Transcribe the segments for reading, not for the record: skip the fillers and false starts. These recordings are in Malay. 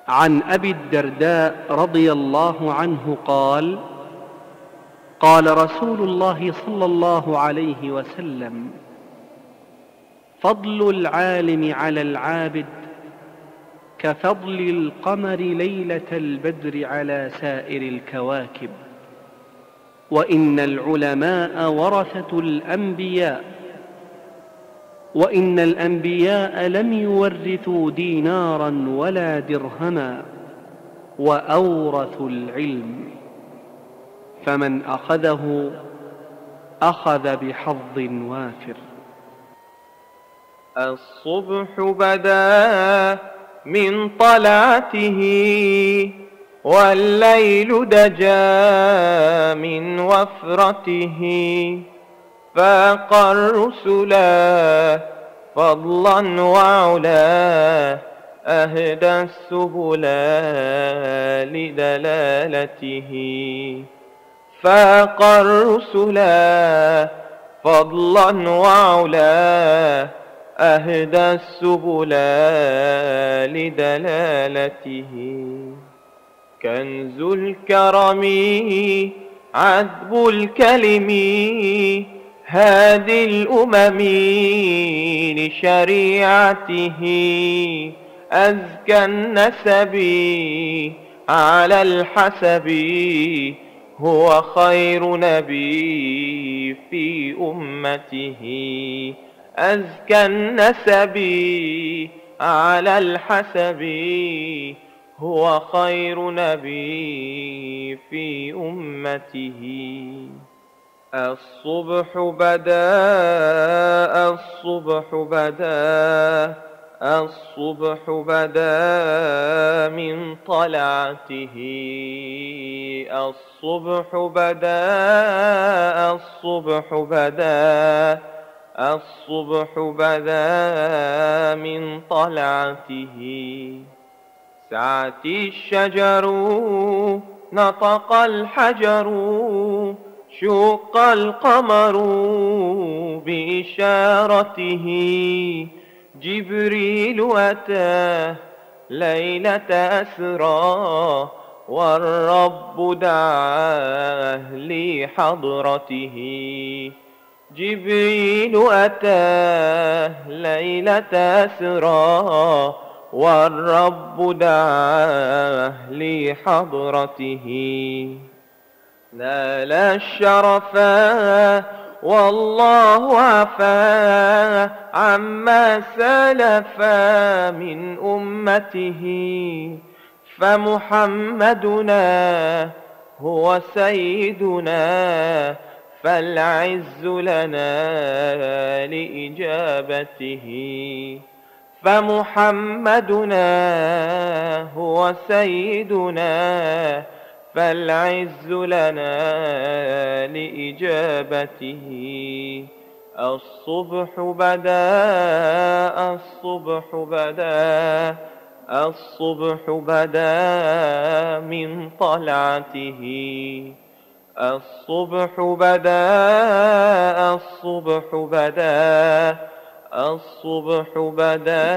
عن أبي الدرداء رضي الله عنه قال: قال رسول الله صلى الله عليه وسلم: فضل العالم على العابد كفضل القمر ليلة البدر على سائر الكواكب، وإن العلماء ورثة الأنبياء، وإن الأنبياء لم يورثوا دينارا ولا درهما، وأورثوا العلم، فمن أخذه أخذ بحظ وافر. الصبح بدا من طلعته، والليل دجا من وفرته، فاق الرسلا فضلا وعلا، أهدى السبل لدلالته. فاق الرسلا فضلا وعلا، أهدى السبل لدلالته. كنز الكرم عذب الكلم، هادي الأمم لشريعته. أزكى النسب على الحسب، هو خير نبي في أمته. أزكى النسب على الحسب، هو خير نبي في أمته. الصبح بدا الصبح بدا الصبح بدا من طلعته. الصبح بدا الصبح بدا الصبح بدا من طلعته. سعت الشجر نطق الحجر، شق القمر بإشارته. جبريل أتاه ليلة أسرى، والرب دعاه لحضرته. جبريل أتاه ليلة أسرى، والرب دعاه لحضرته. نال الشرفا والله عفا عما سلفا من أمته. فمحمدنا هو سيدنا، فالعز لنا لإجابته. فمحمدنا هو سيدنا، فالعز لنا لإجابته. الصبح بدا الصبح بدا الصبح بدا من طلعته. الصبح بدا الصبح بدا الصبح بدا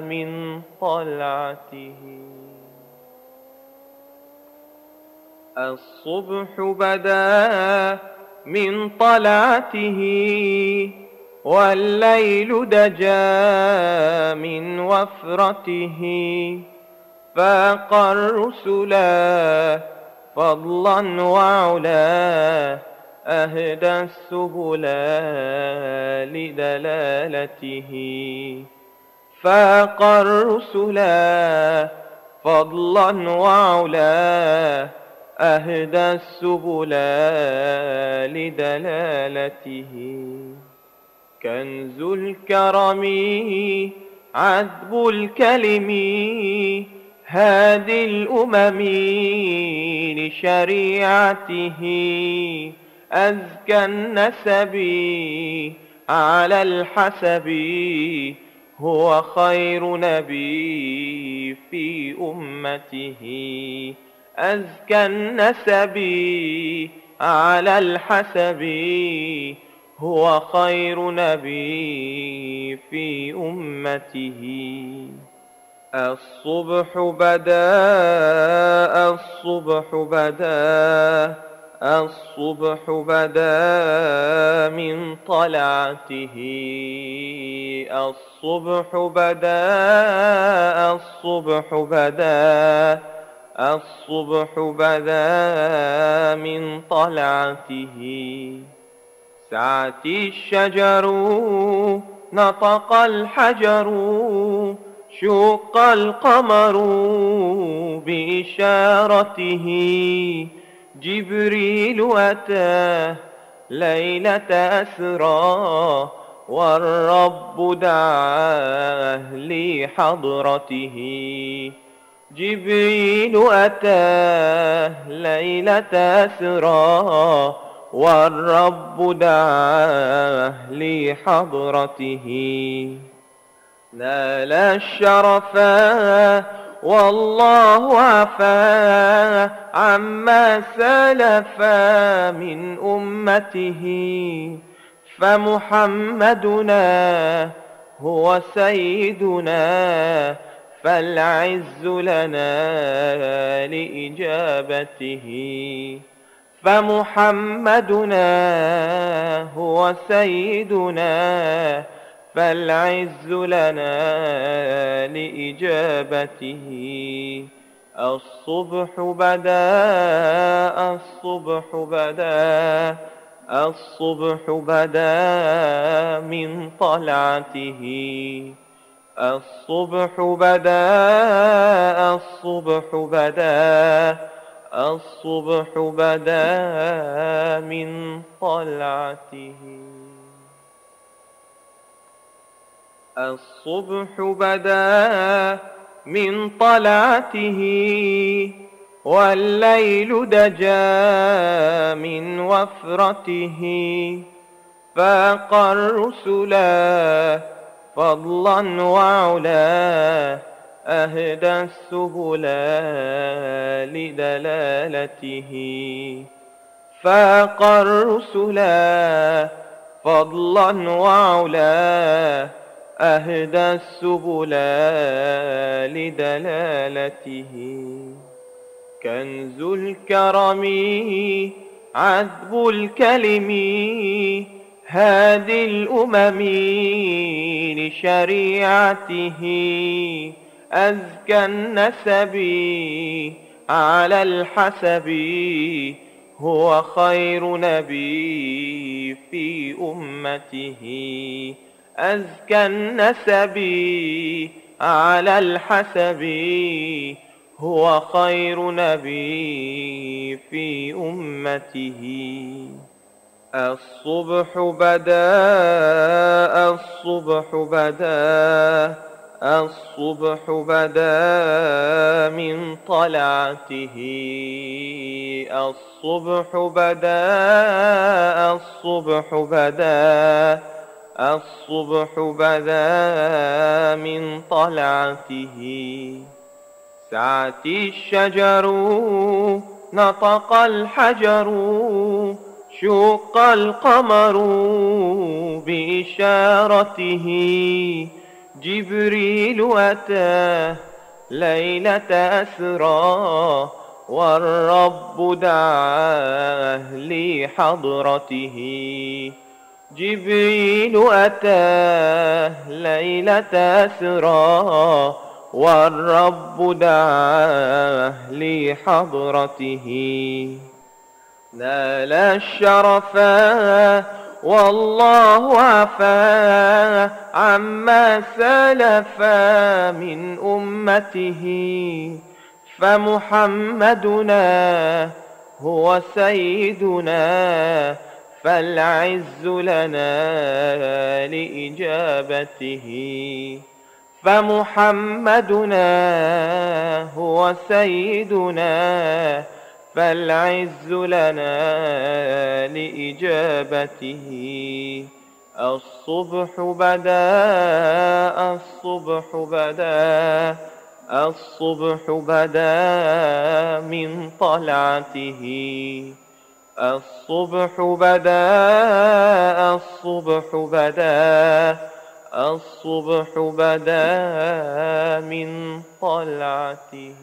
من طلعته. الصبح بدا من طلعته، والليل دجا من وفرته. فاق الرسلا فضلا وعلا، أهدى السبل لدلالته. فاق الرسلا فضلا وعلا، أهدى السبل لدلالته. كنز الكرم عذب الكلم، هادي الأمم لشريعته. أزكى النسب على الحسب، هو خير نبي في أمته. أزكى النسب على الحسب، هو خير نبي في أمته. الصبح بدا، الصبح بدا، الصبح بدا من طلعته. الصبح بدا، الصبح بدا، الصبح بدا من طلعته. سعت الشجر، نطق الحجر، شق القمر بإشارته. جبريل أتاه ليلة أسرى، والرب دعاه لحضرته. جبريل أتاه ليلة أسرى، والرب دعاه لحضرته. نال الشرفا والله عفا عما سلفا من أمته. فمحمدنا هو سيدنا، فالعز لنا لإجابته. فمحمدنا هو سيدنا، فالعز لنا لإجابته. الصبح بدا، الصبح بدا، الصبح بدا من طلعته. الصبح بدا، الصبح بدا، الصبح بدا من طلعته. الصبح بدا من طلعته، والليل دجا من وفرته. فاق الرسلا فضلا وعلا، أهدى السبل لدلالته. فاق الرسلا فضلا وعلا، أهدى السبل لدلالته. كنز الكرم عذب الكلم، هادي الأمم لشريعته. أزكى النسب على الحسب، هو خير نبي في أمته. أزكى النسب على الحسب، هو خير نبي في أمته. الصبح بدا، الصبح بدا، الصبح بدا من طلعته. الصبح بدا، الصبح بدا، الصبح بدا من طلعته. سعت الشجر، نطق الحجر، شق القمر بإشارته. جبريل أتاه ليلة أسرى، والرب دعاه لحضرته. جبريل أتاه ليلة أسرى، والرب دعاه لحضرته. نال الشرفا والله عفا عما سلفا من أمته. فمحمدنا هو سيدنا، فالعز لنا لإجابته. فمحمدنا هو سيدنا، فالعز لنا لإجابته. الصبح بدا، الصبح بدا، الصبح بدا من طلعته. الصبح بدا، الصبح بدا، الصبح بدا من طلعته.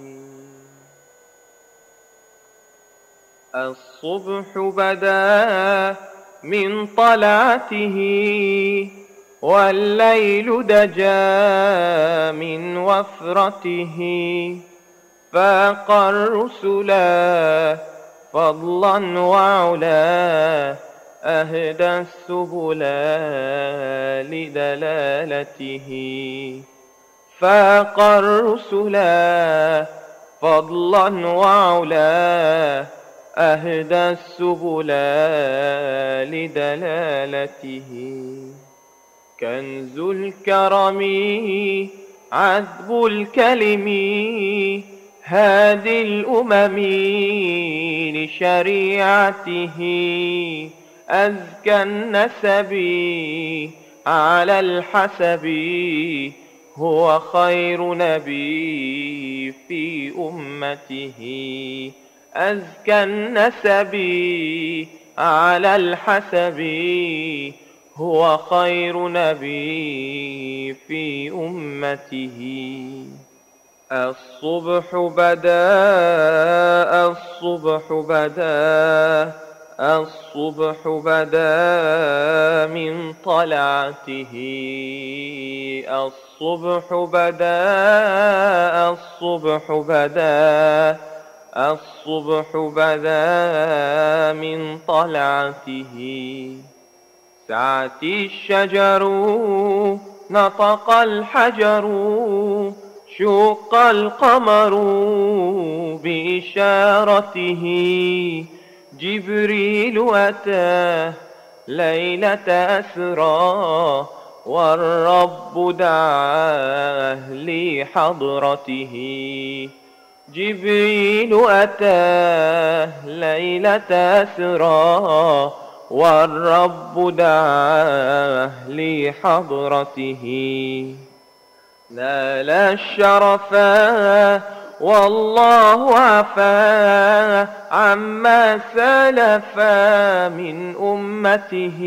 الصبح بدا من طلعته والليل دجا من وفرته، فاق الرسلا فضلا وعلا أهدى السبل لدلالته. فاق الرسلا فضلا وعلا أهدى السبل لدلالته. كنز الكرم عذب الكلم هادي الأمم لشريعته. أزكى النسب على الحسب هو خير نبي في أمته. أزكى النسب على الحسب هو خير نبي في أمته. الصبح بدا الصبح بدا الصبح بدا من طلعته. الصبح بدا الصبح بدا الصبح بدا من طلعته. سعت الشجر نطق الحجر شق القمر بإشارته. جبريل أتاه ليلة أسرى والرب دعاه لحضرته. جبريل أتاه ليلة أسرى والرب دعاه لحضرته. نال الشرفا والله عفا عما سلفا من أمته.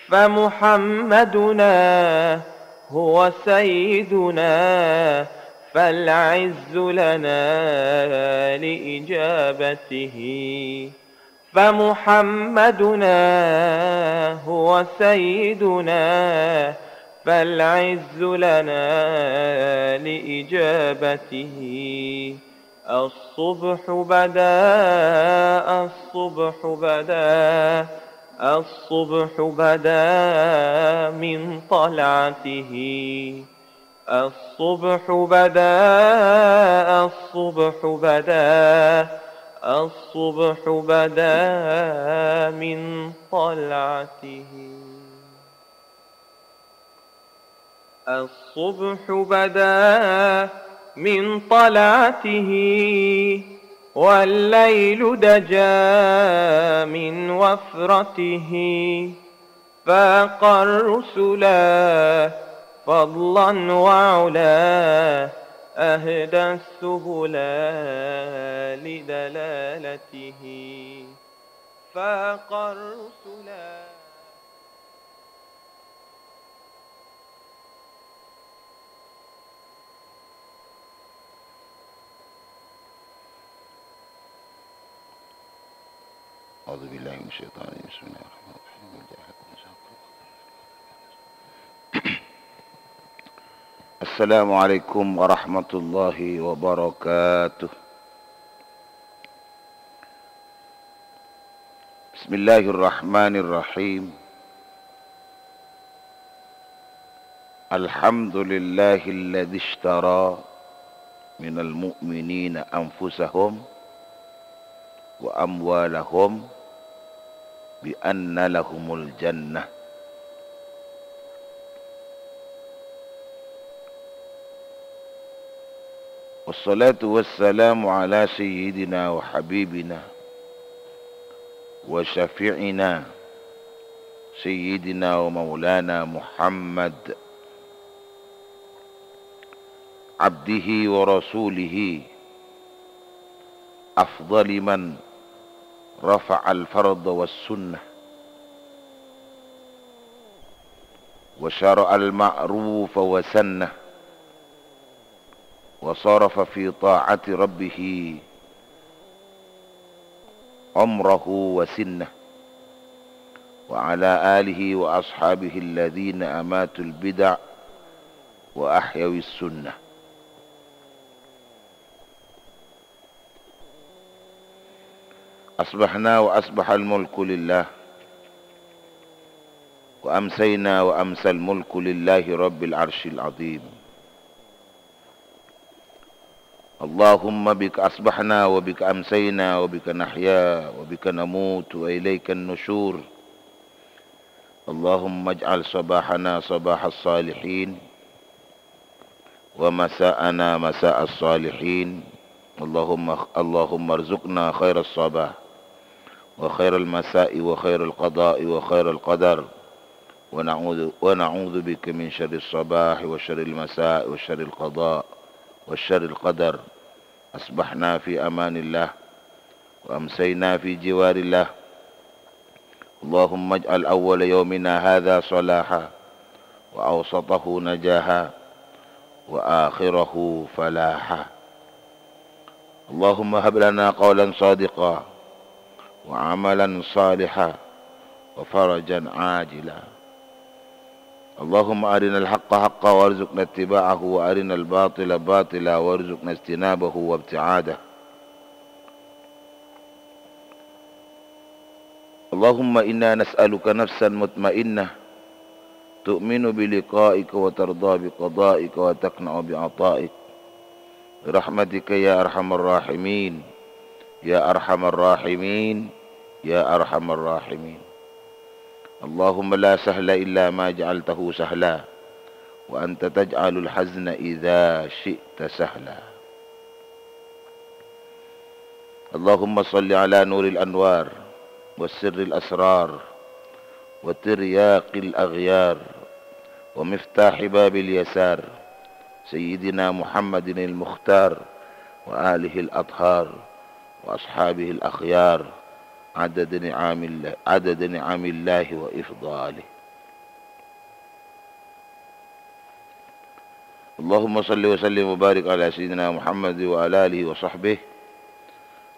فمحمدنا هو سيدنا فالعز لنا لإجابته. فمحمدنا هو سيدنا فالعز لنا لإجابته. الصبح بدا الصبح بدا الصبح بدا من طلعته. الصبح بدا الصبح بدا الصبح بدا من طلعته. الصبح بدا من طلعته والليل دجا من وفرته. فاق الرسلا فضلا وعلا أهدى السبل لدلالته. فاق الرسلا. أعوذ بالله من الشيطان الرجيم. بسم الله الرحمن الرحيم. السلام عليكم ورحمة الله وبركاته. بسم الله الرحمن الرحيم. الحمد لله الذي اشترى من المؤمنين أنفسهم وأموالهم بأن لهم الجنة. والصلاة والسلام على سيدنا وحبيبنا وشفيعنا سيدنا ومولانا محمد عبده ورسوله أفضل من رفع الفرض والسنة وشرع المعروف وسنه وصرف في طاعة ربه عمره وسنه، وعلى آله وأصحابه الذين أماتوا البدع وأحيوا السنة. أصبحنا وأصبح الملك لله، وأمسينا وأمسى الملك لله رب العرش العظيم. اللهم بك أصبحنا وبك أمسينا وبك نحيا وبك نموت وإليك النشور. اللهم اجعل صباحنا صباح الصالحين ومساءنا مساء الصالحين. اللهم ارزقنا خير الصباح وخير المساء وخير القضاء وخير القدر، ونعوذ بك من شر الصباح وشر المساء وشر القضاء وشر القدر. أصبحنا في أمان الله وأمسينا في جوار الله. اللهم اجعل أول يومنا هذا صلاحا، وأوسطه نجاحا، وآخره فلاحا. اللهم هب لنا قولا صادقا وعملا صالحا وفرجا عاجلا. اللهم أرنا الحق حقا وارزقنا اتباعه، وأرنا الباطل باطلا وارزقنا اجتنابه وابتعاده. اللهم إنا نسألك نفسا مطمئنة تؤمن بلقائك وترضى بقضائك وتقنع بعطائك، برحمتك يا أرحم الراحمين يا أرحم الراحمين يا أرحم الراحمين. اللهم لا سهل إلا ما جعلته سهلا، وأنت تجعل الحزن إذا شئت سهلا. اللهم صل على نور الأنوار والسر الأسرار وترياق الأغيار ومفتاح باب اليسار، سيدنا محمد المختار وآله الأطهار وأصحابه الأخيار، عدد نعم الله وإفضاله. اللهم صل وسلم وبارك على سيدنا محمد وعلى آله وصحبه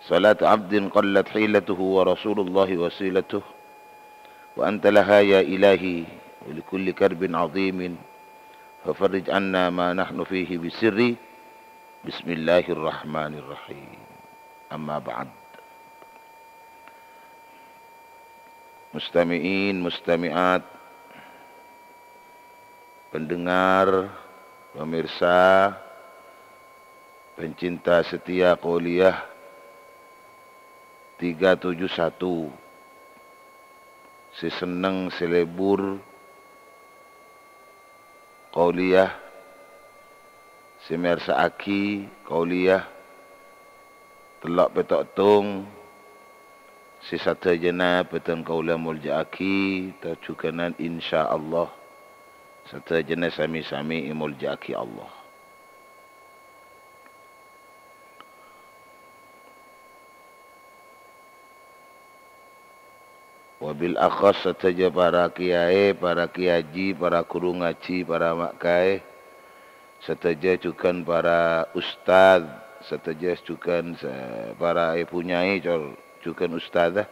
صلاة عبد قلت حيلته ورسول الله وسيلته، وأنت لها يا إلهي ولكل كرب عظيم، ففرج عنا ما نحن فيه بسر بسم الله الرحمن الرحيم. أما بعد، mustami'in, mustami'at, pendengar, pemirsa, pencinta setia Qauliyah 371, si seneng selebur Qauliyah, si mersa aki Qauliyah telak petok tung, si satu jena petang kaula mulja aki tajukanan insyaallah satu jena sami-sami mulja aki Allah. Wabil akhas sataja para kiai, para kiaji, para guru ngaji, para makai, sataja jukan para ustaz, sataja jukan para punyai jukan ustazah,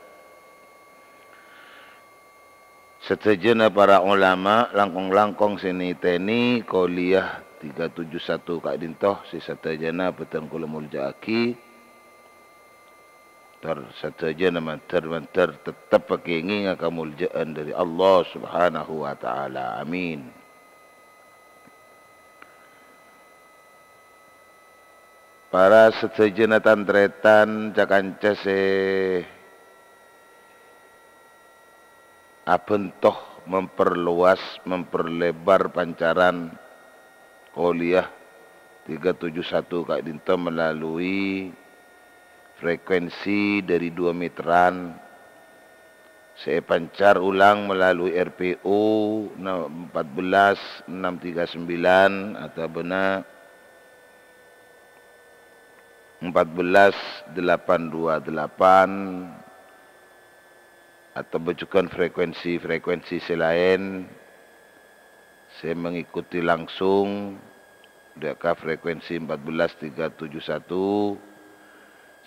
setajana para ulama langkong-langkong sini teni Qauliyah 371 kak dintoh si setajana petang kula mulja aki setajana mantar tetap pakai ingat kemuliaan dari Allah Subhanahu wa taala. Amin. Para setajana tantretan cakanca se abentoh memperluas, memperlebar pancaran Qauliyah 371 kak dinto melalui frekuensi dari 2 meteran. Saya pancar ulang melalui RPO 14639 atau benar 14828 atau bajukan frekuensi selain. Saya mengikuti langsung deka frekuensi 14371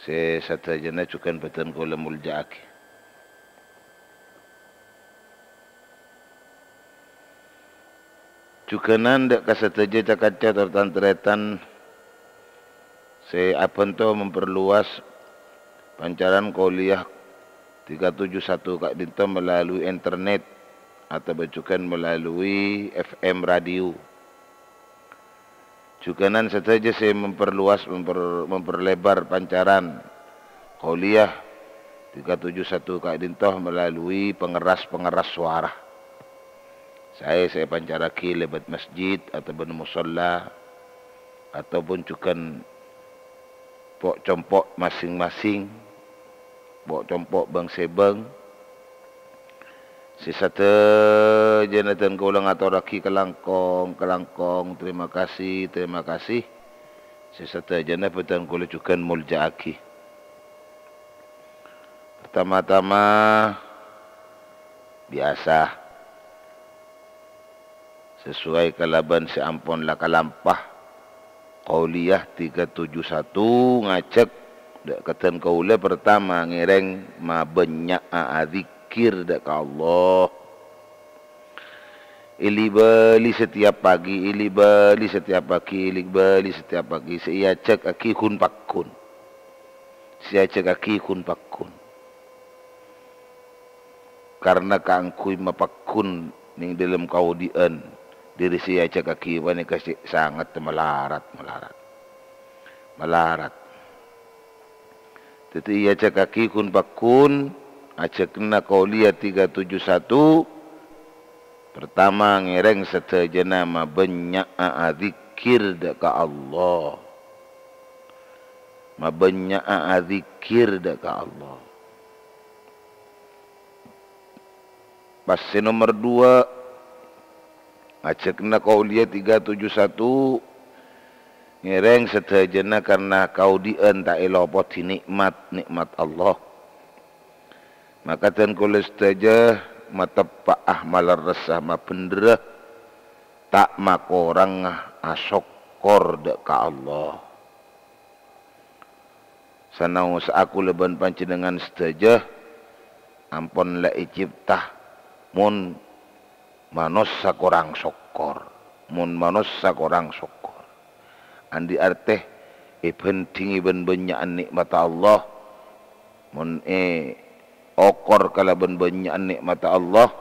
se satajana cukan batan kula muljaaki. Cukanan dek kasataja cakaca tertantretan se apanto memperluas pancaran kuliah 371 Kak Dinto melalui internet atau bacukan melalui FM radio. Cukanan saja saya memperluas memperlebar pancaran kuliah 371 Kak Dinto melalui pengeras-pengeras suara. Saya pancaraki lebat masjid ataupun musalla ataupun cukan pok compok masing-masing, pok compok bang sebang. Sisata jenatan kaulang atau raki kelangkong, terima kasih. Sisata jenatan kaulang cukan muljaaki. Pertama-tama biasa sesuai kalaban seampun la kalampah qauliyah 371 ngacek dak katan kaula pertama ngereng ma banyak zikir dak ka Allah. Ili bali setiap pagi, saya cek aki kun pakun. Karena kaangkui mapakun ning dalam kaudian diri saya cek aki wani kasih sangat melarat. Tetapi ia cek aki kun pakun acek kena kauliah 371 pertama ngereng setajana ma banyak zikir dak ka Allah. Pas nomor 2 acek kena kauliah 371 ngereng setajana karena kau dien tak elopoti nikmat Allah. Maka tan kulis saja matapa'ah malar resah ma penderah tak makorang asokor dak ka Allah. Sanau aku leban panjenengan saja ampun la iciptah mun manusia korang sokor. Andi arteh penting iban banyak nikmat Allah. Mun okor kalaban banyak nikmat Allah.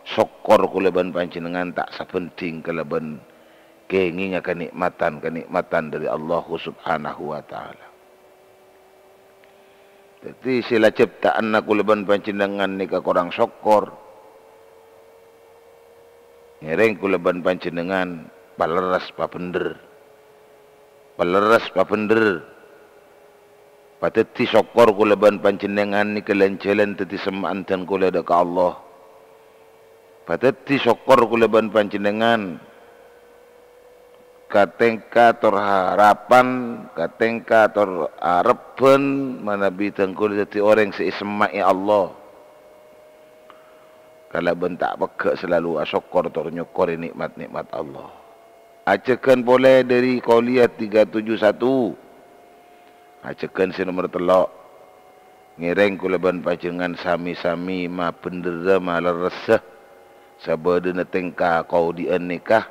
Sokor kulaban panjenengan tak sepenting kalaban kenging kenikmatan dari Allah Subhanahu wa taala. Jadi sila ciptaan kulaban panjenengan nika korang sokor. Ngereng kulaban panjenengan paleras papender. Pateti sokor kulaban panjenengan ni kelencelan teti semaan dan kula dak Allah. Pateti sokor kulaban panjenengan katengka tor harapan, katengka tor arepen manabi tengkul teti orang seismai Allah. Kalau bentak peka selalu asokor tor nyokor nikmat Allah. Acekan boleh dari kauliah 371. Acekan si nomor telok. Ngereng kulaban panjenengan sami-sami ma pendera ma leresah. Sabada tengka kau dian nikah.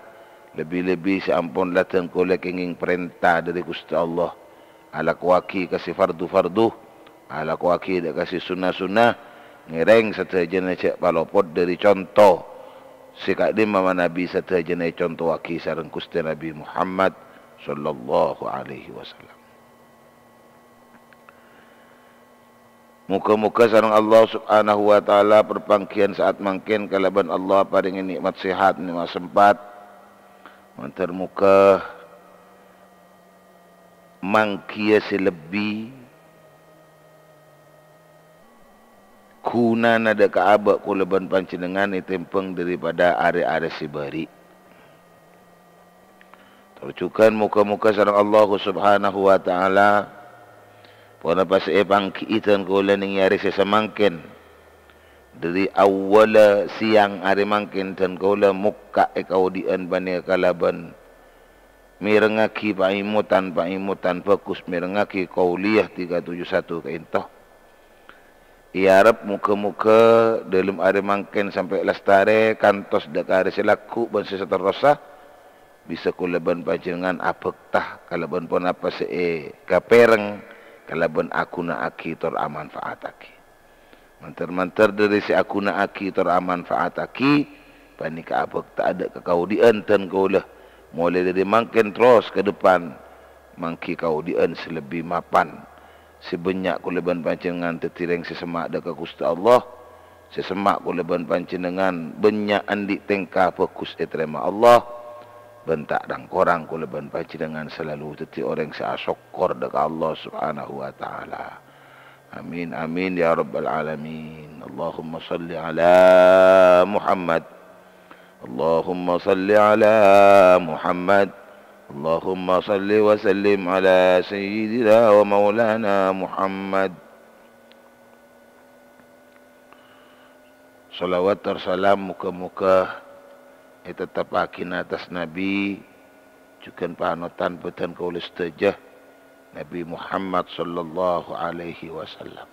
Lebih-lebih seampun latang kuliah kenging perintah dari Gusti Allah. Ala kuaki kasih fardu. Ala kuaki dak kasih sunnah. Ngereng setajana cek palopot dari contoh sikak di mama Nabi setajana contoh waki sareng Gusti Nabi Muhammad sallallahu alaihi wasallam. Muka-muka sareng Allah Subhanahu wa taala perpangkian saat mangkin kalaban Allah paringin nikmat sehat nikmat sempat mantar muka mangkia selebih kuna nada kaabak kulaban panjenengan itempeng daripada are-are sibari. Tercukan muka-muka sareng Allah Subhanahu wa taala. Pona pas pangkiitan kula ning yari sesamangken. Dari awal siang hari mangkin dan kula muka ekaudian bani kalaban mirengaki paimutan fokus mirengaki qauliyah 371 ke intoh. Ia harap muka-muka dalam hari mangken sampai lestare kantos dekare selaku ban seterusah bisa kulaban panjenengan apektah kalaban pun apa kapereng kalaban akuna aki tor aman faataki. Manter-manter dari si akuna aki tor aman faataki panika apekta ada kau dienten kau lah mulai dari mangken terus ke depan mangki kau dien selebih mapan. Sebanyak kuleban panjenengan tetireng sesemak dekat Gusti Allah. Sesemak kuleban panjenengan banyak andik tengkah fokus terima Allah. Bentak dan korang kuleban panjenengan selalu teti orang seasokor dekat Allah Subhanahu wa taala. Amin amin ya rabbal alamin. Allahumma salli ala Muhammad. Allahumma salli ala Muhammad. Allahumma salli wa sallim ala sayyidina wa maulana Muhammad. Salawat dan salam muka-muka tetap akin atas Nabi juga panutan betan kaulah setajah Nabi Muhammad sallallahu alaihi wasallam.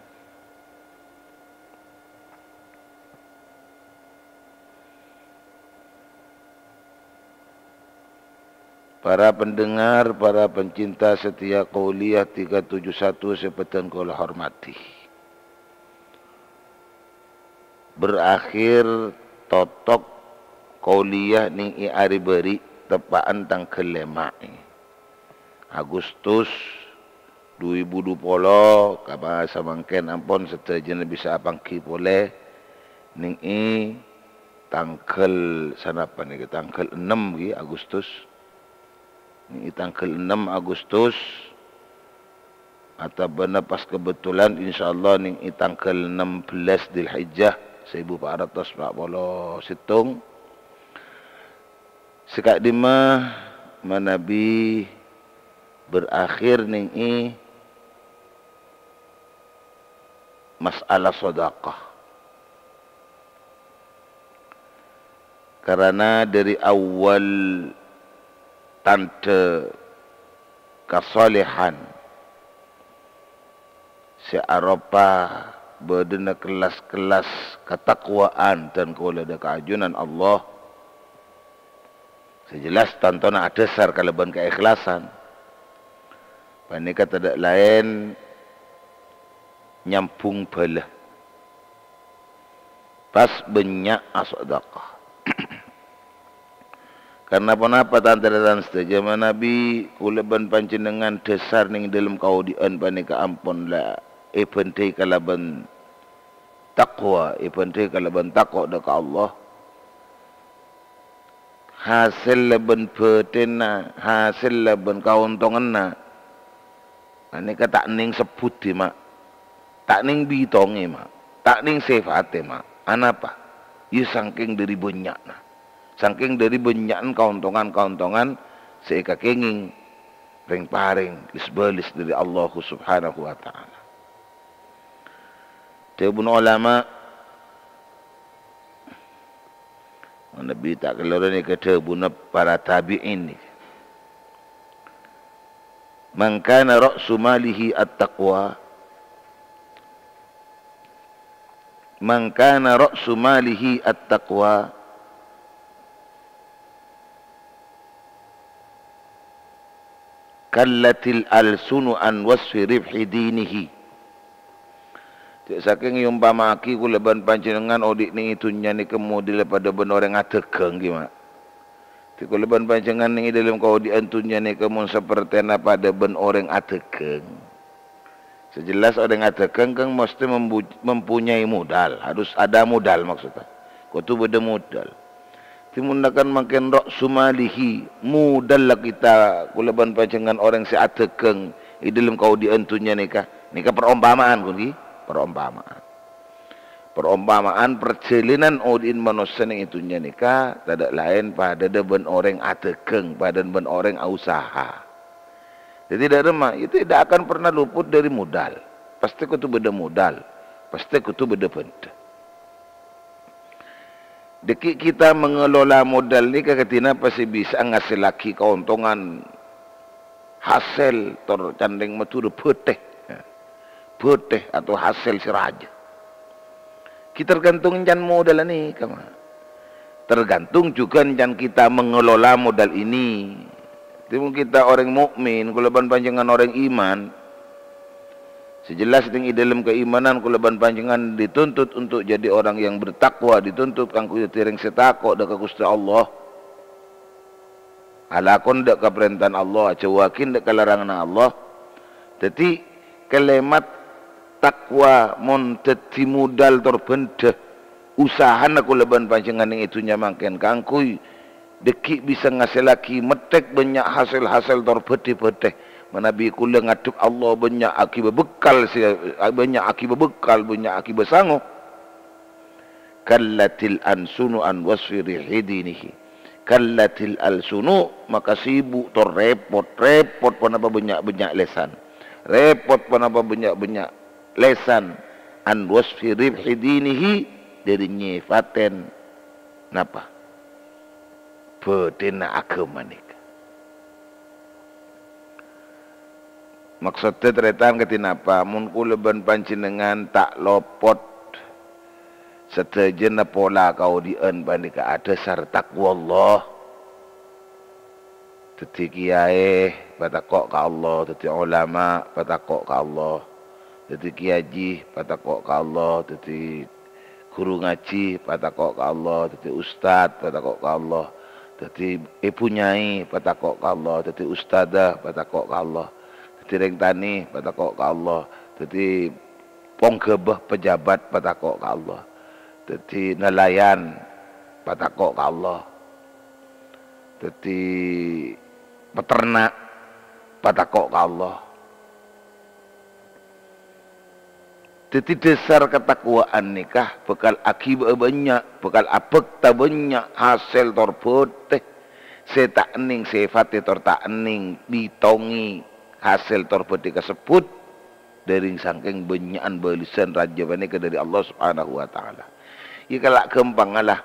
Para pendengar, para pencinta setia qauliyah 371 sepetan kula hormati. Berakhir totok qauliyah ning i ari beri tepaan tangkel 5 Agustus 2020 ka bahasa mangken ampun setajana bisa apangki boleh ning i tangkel sanapa ni tangkel 6 gi Agustus. Ini tanggal 6 Agustus atau benar pas kebetulan insyaAllah ini tanggal 16 Dzulhijjah 1440 situng sekak dima Nabi berakhir ini masalah sedekah karena dari awal tante kesalehan si Eropa berdena kelas-kelas ketakwaan dan keulada keajunan Allah sejelas tontonan ada dasar kalaban keikhlasan panika tidak lain nyampung bala pas banyak sedekah. Karena apa tanda-tanda setuju Nabi kuleban panjenengan dasar ning dalam kaudian panika ampun la penting kalaban takwa penting kalaban takwa dekat Allah hasil laban petena hasil laban kauntonganna panika tak ning sebut mak tak ning bitonge mak tak ning sifate mak anapa ieu saking dari banyakna. Saking dari banyakan kauntongan-kauntongan seika kenging ring paring isbalis dari Allah Subhanahu wa taala. Tebun ulama Nabi tak keluar ni kata buna para tabi'in ni. Man kana ra'su malihi at-taqwa. Man kana ra'su malihi at-taqwa. Kallatil al-sunu an wasfi ribhi dinihi. Saking yumpama aki kuleban panjenengan odik ni itunya ni kemudi daripada ben orang atekeng gimana. Ti kuleban panjenengan ni dalam kau di antunya ni kemun seperti pada ben orang atekeng. Sejelas orang atekeng kan mesti mempunyai modal, harus ada modal maksudnya. Kau tu beda modal. Timundakan makin rok sumalihi mudahlah kita kuleban panjangan orang si atekeng di dalam kau diantunya nikah perumpamaan kunci perumpamaan perjalanan odin manusia yang itunya nikah tidak lain pada ben orang atekeng pada ben orang usaha jadi tidak remah itu tidak akan pernah luput dari modal pasti kau tu beda modal pasti kau tu beda benda. Dekik kita mengelola modal ni ketika pasti bisa ngasih lagi keuntungan hasil tor candeng matur beteh. Beteh atau hasil si raja. Kita tergantung jan modal ni kama. Tergantung juga jan kita mengelola modal ini. Timun kita orang mukmin, kulaban panjangan orang iman. Sejelas tinggi dalam keimanan kulaban panjangan dituntut untuk jadi orang yang bertakwa, dituntut kangku tireng setakok dak Gusti Allah. Alakon dak ka perintahan Allah, cewakin dak ka larangan Allah. Jadi kalimat takwa mon teti modal terbenda usaha nak kulaban panjangan yang itu nyamangken kangkui dekik bisa ngasih lagi metek banyak hasil-hasil terbetih-betih manabi kula ngaduk Allah banyak akibat bekal banyak akibat bekal banyak akibat sangu kallatil ansunu an wasfiri hidinihi kallatil alsunu maka sibuk repot panapa banyak lesan repot panapa banyak lesan an wasfi ribhi dinihi dari nyifaten napa bedena agama nika maksudnya teretan ketinapa mun kula ban panjenengan tak lopot setejen pola kau dien bandika ada sarta wallah teti kiai patakok ka Allah teti ulama patakok ka Allah teti kiai patakok ka Allah teti guru ngaji patakok ka Allah teti ustad patakok ka Allah teti ibu nyai patakok ka Allah teti ustadah patakok ka Allah teti reng tani patakok ka Allah teti ponggebeh pejabat patakok ka Allah teti nelayan patakok ka Allah teti peternak patakok ka Allah. Teti dasar ketakwaan nikah bekal akibat banyak, bekal apekta banyak hasil terbeteh. Saya tak ening sifat tor tak ening ditongi hasil terbeteh tersebut dari saking banyakan balisan raja banika dari Allah Subhanahu wa taala. Ya kalak kempang lah.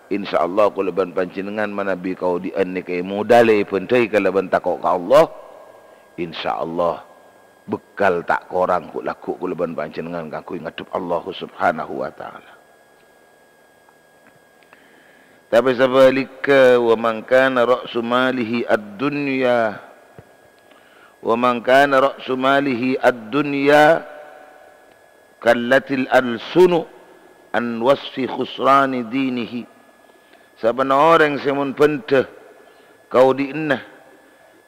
Insyaallah kula ban panjenengan manabi kau di nikah modale pentai kala ban takok ka Allah. Insyaallah bekal tak korang ku laku kula ban panjenengan kanggo ngadep Allah Subhanahu wa taala. Tapi sebaliknya wa man kana ra'su malihi ad-dunya wa man kana ra'su malihi ad-dunya kallatil alsunu an wasfi khusrani dinihi. Saban orang semun penteh kau diinah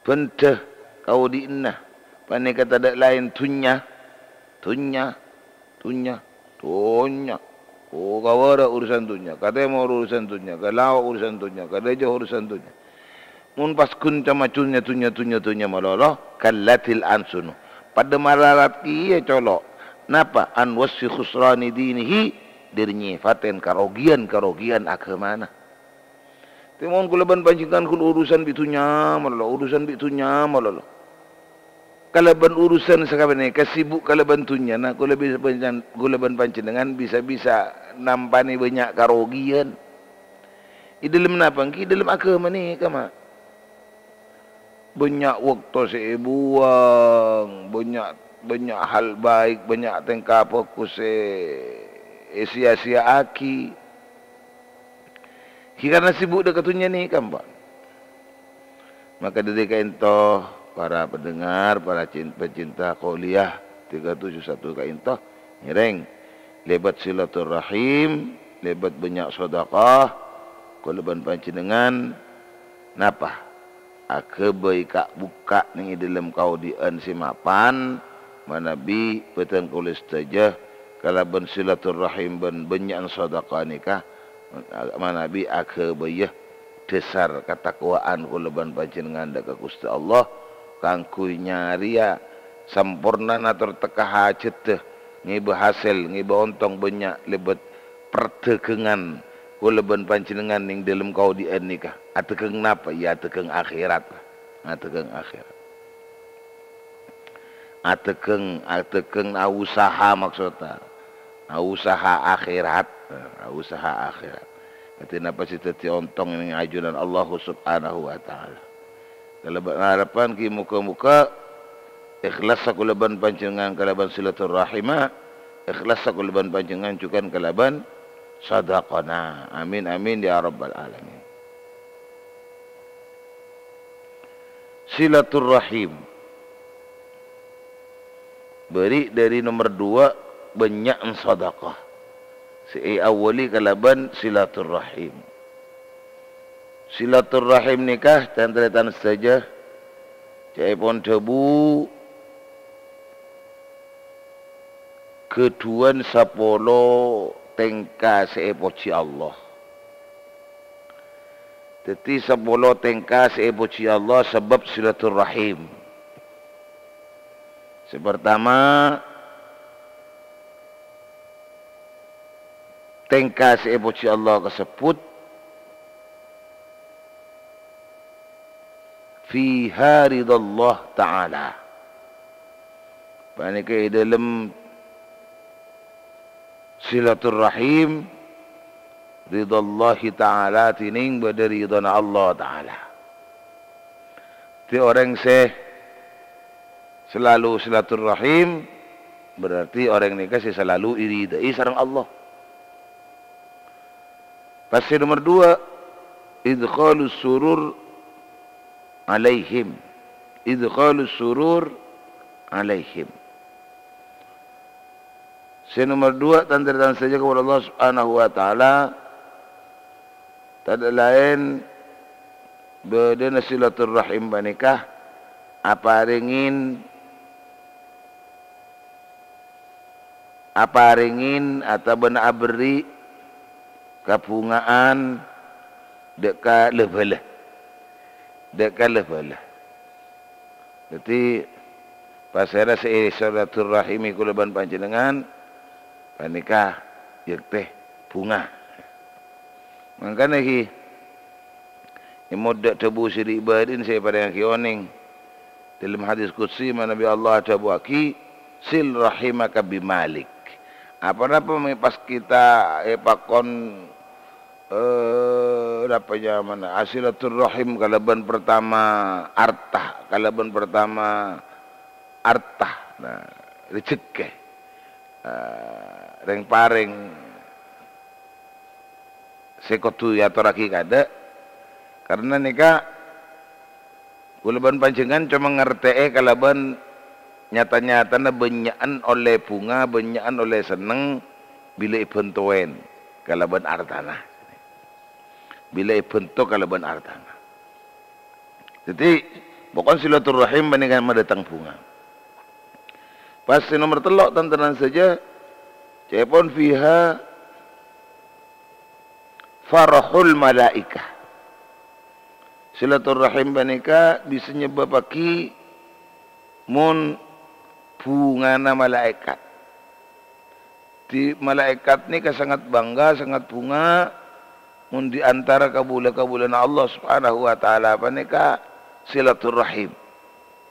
penteh kau diinah Pandai kata tak lain tunya. Oh kau ada urusan tunya. Kata mau urusan tunya. Kalau urusan tunya. Kata jauh urusan tunya. Mun pas kun cama tunya malolo. Kallatil ansunu. Pada malarat kia colok. Napa? An wasfi khusrani dinihi. Dirinya faten karogian agamana. Timon kulaban panjingkan kul urusan bitunya malolo. Kalaban urusan sakabane kasibuk kalaban tunya nak kulaban panjenengan bisa nampani banyak karogian. I dalam napa ki dalam agama ni kama. Banyak waktu saya buang, banyak hal baik, banyak tengkap aku sia-sia aki. Karena sibuk dekat tunya ni kamba. Maka dari kaintoh para pendengar, para pecinta Qauliyah 371 kaintoh nyereng lebat silaturahim, lebat banyak sedekah, kulaban panjenengan napa? Akebay kak buka ning dalam kau dian simapan manabi peten kulis saja kalaban silaturahim ben banyak sedekah nikah manabi akebay dasar ketakwaan kulaban panjenengan dak Gusti Allah kangkui nyaria sempurna natur teka hajat teh ngiba hasil ngiba ontong banyak lebat pertegengan kulaban panjenengan ning dalam kau di nikah atekeng napa ya atekeng akhirat atekeng usaha maksudnya usaha akhirat Kati napa si teti ontong ning ajunan Allah Subhanahu wa taala Kalaban harapan ki muka-muka ikhlas sakulaban panjenengan kalaban silaturahimah, ikhlas sakulaban panjenengan cukan kalaban sadaqana. Amin amin ya rabbal alamin. Silaturrahim. Beri dari nomor 2 banyak sedekah. Awali kalaban silaturrahim. Silaturrahim nikah tantretan saja. Caipun debu keduan sapolo tengka seepoci Allah. Jadi sapolo tengka seepoci Allah sebab silaturrahim. Pertama, tengka seepoci Allah tersebut fiha ridallah ta'ala. Panika dalam silaturrahim ridallahi ta'ala tining badari ridana Allah ta'ala. Ti orang selalu silaturrahim berarti orang ni kasih selalu iridai sareng Allah. Pasti nomor 2 idkhalus surur alaihim. Idkhalus surur alaihim. Nomor 2 tanda saja kepada Allah Subhanahu wa taala. Tak ada lain bedana silaturrahim banikah apa ringin atau benar beri kabungaan dekat level. Jadi pasal silaturrahim kulaban panjenengan panikah yekte bunga. Makanya ki imod tebu siri ibadin saya pada yang kioning dalam hadis qudsi Nabi Allah tebu aki sil rahimaka bimalik. Apa-apa pas kita pakon apa mana asilaturrahim kalaban pertama artah nah rezeki reng paring sekotu ya toraki kada karena nika kulaban panjenengan cuma ngertee kalaban nyata-nyata na benyaan oleh bunga, benyaan oleh seneng bila ibentoen kalaban artana. Bila ibentok kalaban artana. Jadi bukan silaturrahim bandingkan mendatang bunga. Pasti nomor telok tantanan saja. Cepon fiha farahul malaikah. Silaturrahim bandingkan bisa nyebabaki mun bunga na malaikat. Di malaikat ni sangat bangga, sangat bunga mun di antara kabula-kabulan Allah Subhanahu wa taala panika silaturrahim.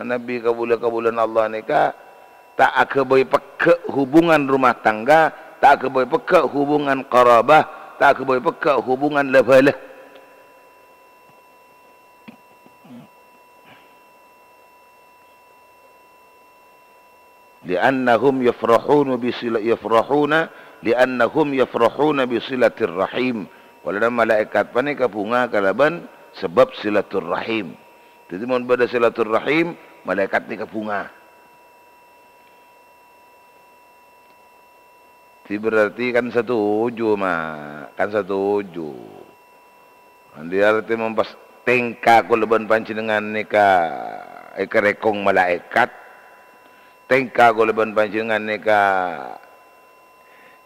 Nabi kabula-kabulan Allah nika tak akaboy peke hubungan rumah tangga, tak akaboy peke hubungan qarabah, tak akaboy peke hubungan lebalah. Li'annahum yafrahuna bisilatir rahim. Walaupun malaikat panika bunga kalaban sebab silaturrahim. Jadi mun pada silaturrahim malaikat ni bunga. Itu berarti kan setuju kan setuju. Andi arti mempas tengka kulaban panjenengan nika rekong malaikat. Tengka kulaban panjenengan nika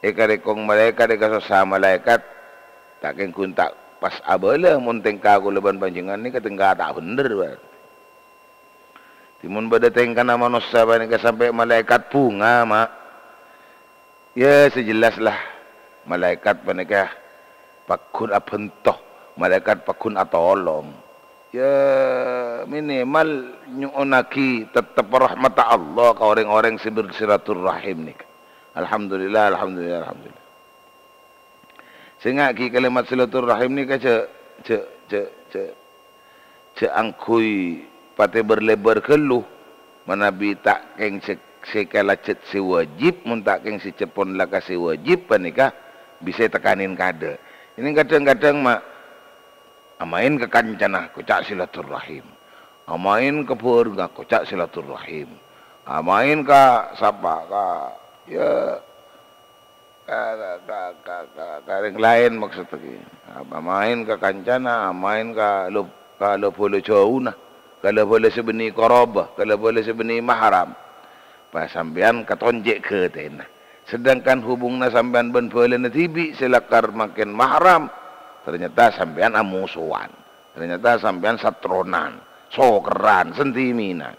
rekong malaikat eka sesama malaikat tak kengkun tak pas abala mun tengka kulaban panjenengan nika tengka tak bener bar. Timun bada tengka nama manusia nika sampai malaikat bunga mak. Ya sejelaslah malaikat panika pakun abentoh, malaikat pakun atolong. Ya minimal nyuunaki tetap rahmat Allah ke orang-orang si bersilaturrahim ni. Alhamdulillah. Sehingga ki kalimat silaturrahim ni ka ce angkui pate berlebar keluh manabi tak keng sekala cet si wajib mun tak keng si cepon laka si wajib panika bisa tekanin kada. Ini kadang-kadang mak amain ke kancana kocak silaturahim. Amain ke purga kocak silaturahim. Amain ke sapa ka ya kareng lain maksudnya. Amain ke kancana, amain ke kalau boleh jauh nah. Kalau boleh sebeni korobah, kalau boleh sebeni mahram. Pas sampean katonjek ke tena. Sedangkan hubungna sampean ben boleh netibi selakar makin mahram. Ternyata sampean amusuan. Ternyata sampean satronan, sokeran, sentiminan.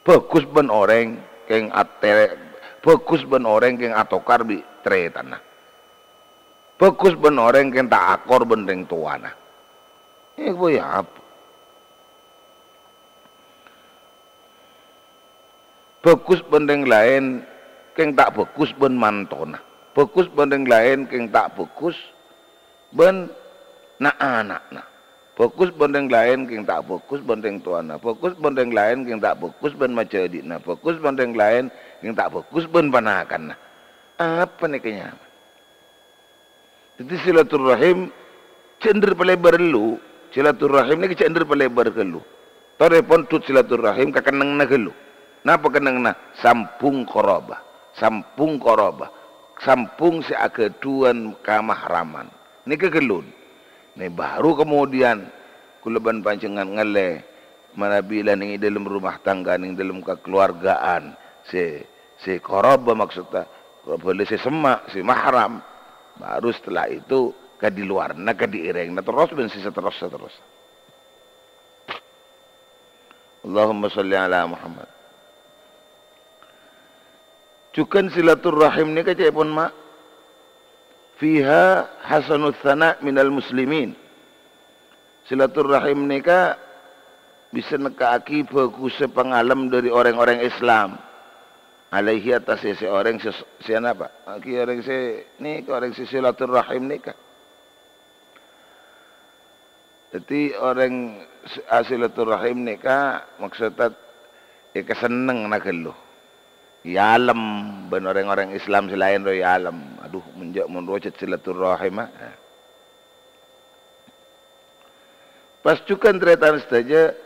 Bagus ben orang keng ate, bagus ben orang keng atokar bi tre tanah. Bagus ben orang keng tak akor ben ring tuana. Ini gue ya apa? Bagus bendeng lain keng tak bagus ben mantona. Bagus bendeng lain keng tak bagus ben na anak. Bagus bendeng lain keng tak bagus bendeng tuana. Bagus bendeng lain keng tak bagus ben majadina. Bagus bendeng lain keng tak bagus ben panakan. Apa nih kayaknya? Jadi silaturahim cender pelebar lu. Silaturahim ni cender pelebar ke lu. Torepon tut silaturahim kakeneng na ke lu. Napa kenang na sampung korobah, sampung korobah, sampung si akeduan kamahraman. Ini kegelun. Ini baru kemudian kuleban pancengan ngele manabila ning dalam rumah tangga ning dalam kekeluargaan si korobah maksudnya boleh si semak si mahram. Baru setelah itu ke di luar na ke diireng na terus ben si terus. Allahumma sholli ala Muhammad. Cukan silaturahim ni kecek pun mak. Fiha hasanut thana minal muslimin. Silaturahim ni ka bisa nekaaki bagus pengalam dari orang-orang Islam. Alaihi atas seorang siapa apa? Aki orang ni orang silaturahim ni ka. Jadi orang silaturahim ni ka maksudnya keseneng nak lu. Ya alam ben orang-orang Islam selain roy alam. Aduh menjak menrocet silaturahim. Pas cukan tretan saja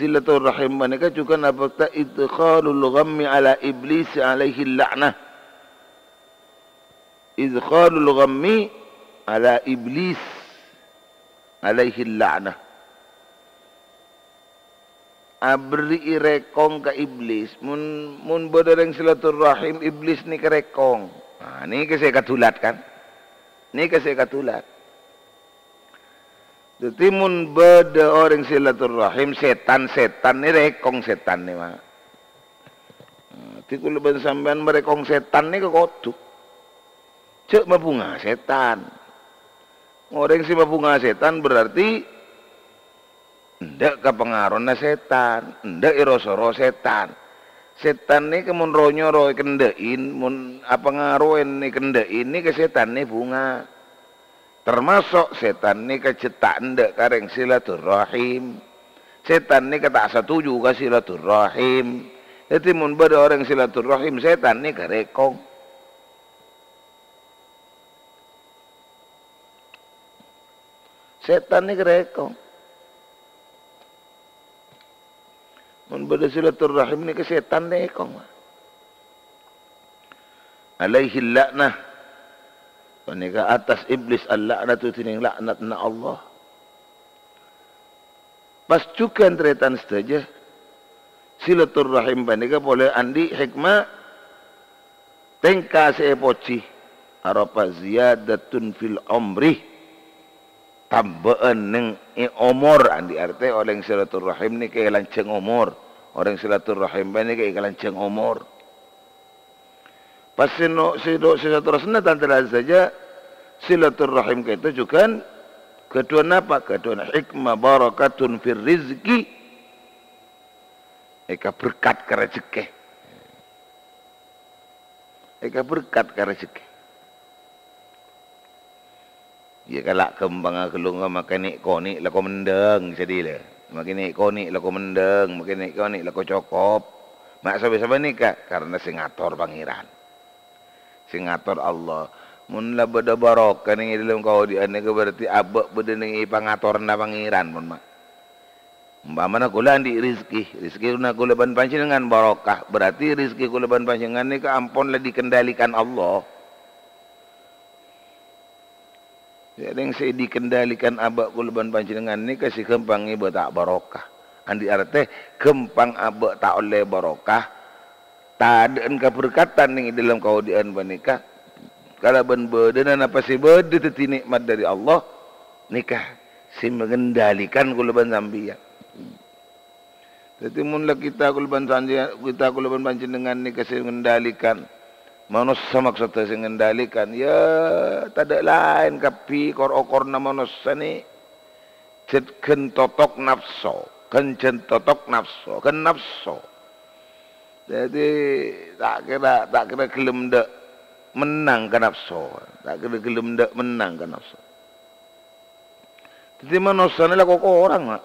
silaturahim mereka juga apa idkhalul ghammi ala iblis alaihi la'nah. Idkhalul ghammi ala iblis alaihi la'nah. Abri rekong ke iblis mun bodereng silaturahim iblis ni kerekong. Nah, ni ke saya katulat kan? Ni ke saya katulat. Jadi mun beda orang silaturahim setan ni rekong setan ni mah. Ti kulo ben sampean merekong setan ni ke kotuk. Cek mabunga setan. Orang si mabunga setan berarti ndak kapengaruhna setan, ndak irosoro setan. Setan ni kemun ronyoro kendein, mun apa ngaruhin ni kendein ni ke setan ni bunga. Termasuk setan ni kecetak ndak kareng silaturahim. Setan ni kata setuju ke silaturahim. Jadi mun bada orang silaturahim setan ni kerekong. Setan ni kerekong. Mun bada silaturahim ni ke setan ni kong. Alaihi la'nah. Panika atas iblis al-la'natu tining laknat na Allah. Pas cukan tretan saja silaturahim panika boleh andi hikmah tengka sepoci arapa ziyadatun fil umri. Tambaan neng umur andi arti orang silaturahim ni kaya lanceng umur. Orang silaturahim ni kaya lanceng umur. Pas silaturahim tantara saja silaturahim kita juga kedua apa? Kedua hikmah barakatun fir rizki. Eka berkat ke rezeki. Eka berkat ke rezeki. Ya kalau kembang kelunga makan ni koni lah kau mendeng jadi le. Makin ikonik laku mendeng, makin ikonik laku cokop. Mak sabe-sabe nikah karena sing ngatur pangeran. Sing ngatur Allah. Mun la beda barokah ning dalam kau di ane berarti abek beda ning pangaturna pangeran mun mak. Umpamana kula andi rezeki na kula ban panjenengan barokah, berarti rezeki kula ban panjenengan ni ka ampun lah dikendalikan Allah. Yang saya dikendalikan abak kulaban panjenengan ni kasih kempang ibu tak barokah. Andi arti kempang abak tak oleh barokah. Tak ada keberkatan ni dalam kau dian nikah. Kalau ben berdenan apa sih berde teti nikmat dari Allah nikah si mengendalikan kulaban sambian. Jadi munlah kita kulaban panjenengan ni kasih mengendalikan. Manusia maksudnya sing ngendalikan ya tak ada lain kapi kor-okor na manusia ni ken totok nafsu ken nafsu jadi tak kira gelem dak menang ke nafsu tak kira gelem dak menang ke nafsu jadi manusia ni lah kok orang mak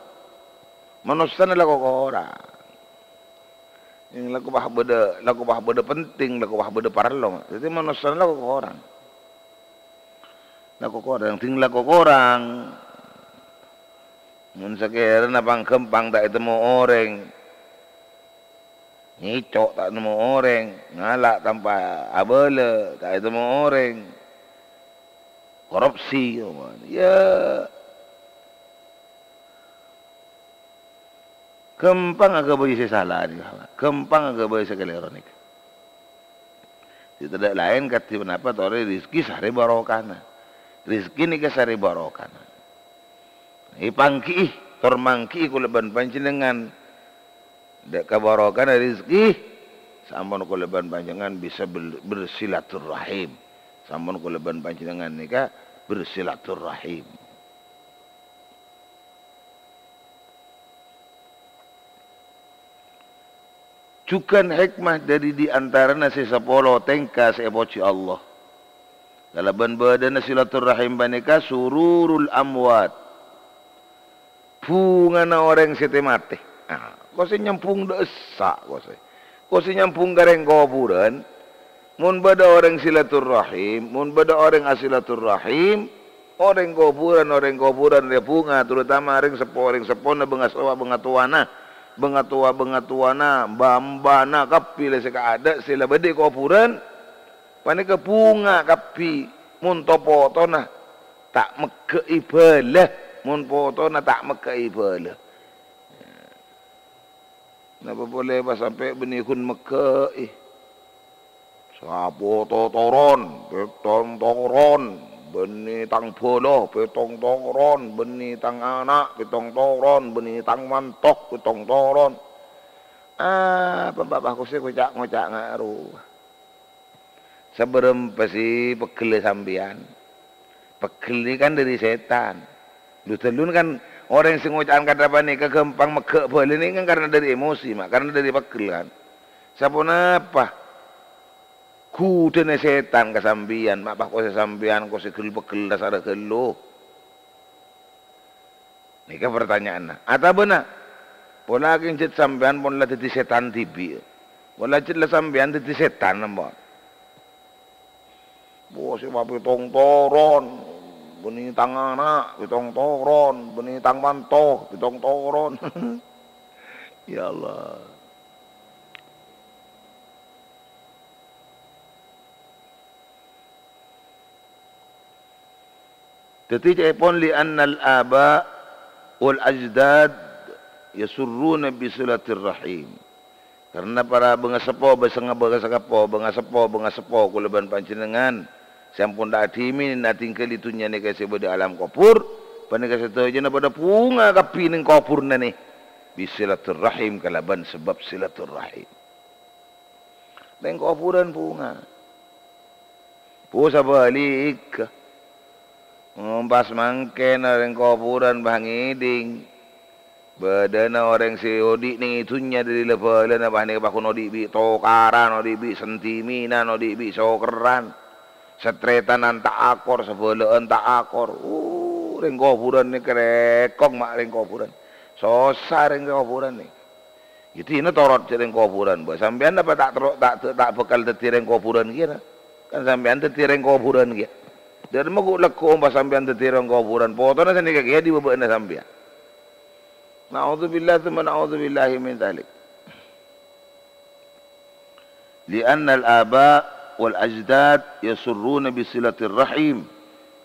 manusia ni lah kok orang. Yang laku bah beda penting, laku bah beda parlo. Jadi manusia laku orang. Laku orang, tinggal laku orang. Mun sakira napang kempang tak ketemu orang. Ngicok tak ketemu orang, ngalak tanpa abele tak ketemu orang. Korupsi, ya. Kempang agak boleh salah ni. Kempang agak boleh sekelero ni. Tidak lain kata kenapa tore rezeki sari barokana. Rezeki ni ke sari barokana. Ipangki tormangki kuleban panjenengan. Dek kabarokana rezeki sampun kuleban panjenengan bisa bersilaturahim. Sampun kuleban panjenengan nikah bersilaturahim. Cukan hikmah dari di antara nasi sepuluh tengka sepoci Allah. Dalam badan silaturahim banika sururul amwat. Pungana orang sete mati. Kau si nyampung desa kau si nyampung gareng kuburan. Mun bada orang silaturahim, mun bada orang asilaturahim, orang kuburan dia bunga terutama orang sepo na bengatuana. Bengatuana bambana kapi le seka ada sila bede kuburan pane ke bunga kapi mun topo tona tak meke ibala mun potona tak meke ibala napa boleh pas sampai benikun meke sapo toron beni tang bolo petong toron beni tang anak petong toron beni tang mantok petong toron pembabahku sih ngocak ngaruh sebelum pasti pegel sambian pegel ini kan dari setan lu kan orang yang ngocakan kata apa nih kegempang megek boleh ini kan karena dari emosi mak karena dari pegel kan siapa napa kudene setan kesambian, mak bah kose sambian kose gel-begel dasar gelo. Nika pertanyaan. Ata benar. Pola kinjit sambian pon lah dadi setan tibi. Pola jit lah sambian dadi setan napa. Bose wae tong toron, beni tangana, pitong toron, beni tang mantoh, pitong toron. Ya Allah. Tetapi pun li'anna al-aba wal ajdad yasurruna bi silatir rahim. Karena para bengasepo bengasepo kuleban panjenengan sampun dak adimi nating kelitunya ni kasi bade alam kubur pane kasi tojena pada punga kapi ning kubur nane bi silatir rahim kalaban sebab silatur rahim. Ning kuburan punga. Pusa balik pas mangken orang kuburan bangiding badana orang si odik ni itunya dari levelan apa ni bakun odik bi tokaran odik bi sentiminan odik bi sokeran setretan tak akor sebelaan tak akor ring kuburan ni kerekong mak ring kuburan Susah ring kuburan ni. Jadi ini torot ring kuburan. Buat sampean apa tak bekal dadi ring kuburan kira. Kan sampean dadi ring kuburan kira. Dan mau lekuk pas sampean dadi ring kuburan. Potona sini kaya di bebeuna sampean. Na'udzubillah tsumma na'udzubillahi min dzalik. Lianna al-aba wal ajdad yasurruna bi silatir rahim.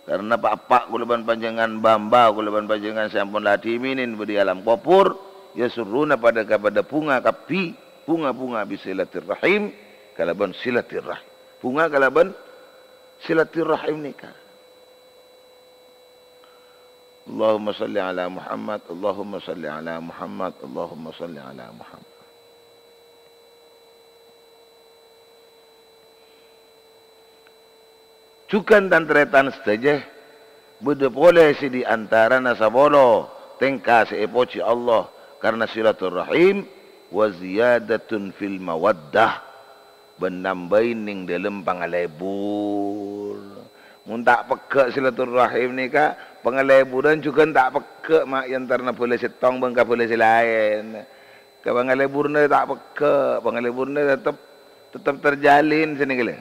Karena bapak kulaban panjangan bamba kulaban panjangan sampun ladiminin di alam kubur yasurruna kepada bunga kapi bunga-bunga bi silatir rahim kalaban silatir rahim. Bunga kalaban silatir rahim nikah. Allahumma salli ala Muhammad, Allahumma salli ala Muhammad, Allahumma salli ala Muhammad. Cukan dan tretan saja beda boleh si di antara nasabolo tengka seepoci Allah karena silaturahim wa ziyadatun fil mawaddah benambahin ning dalam pangalebur. Mun tak pekak silaturahim ni ka pangaleburan juga tak pekak mak yang tarna boleh setong bangka boleh selain. Ka pangaleburna tak pekak, pangaleburna tetap terjalin sini kele.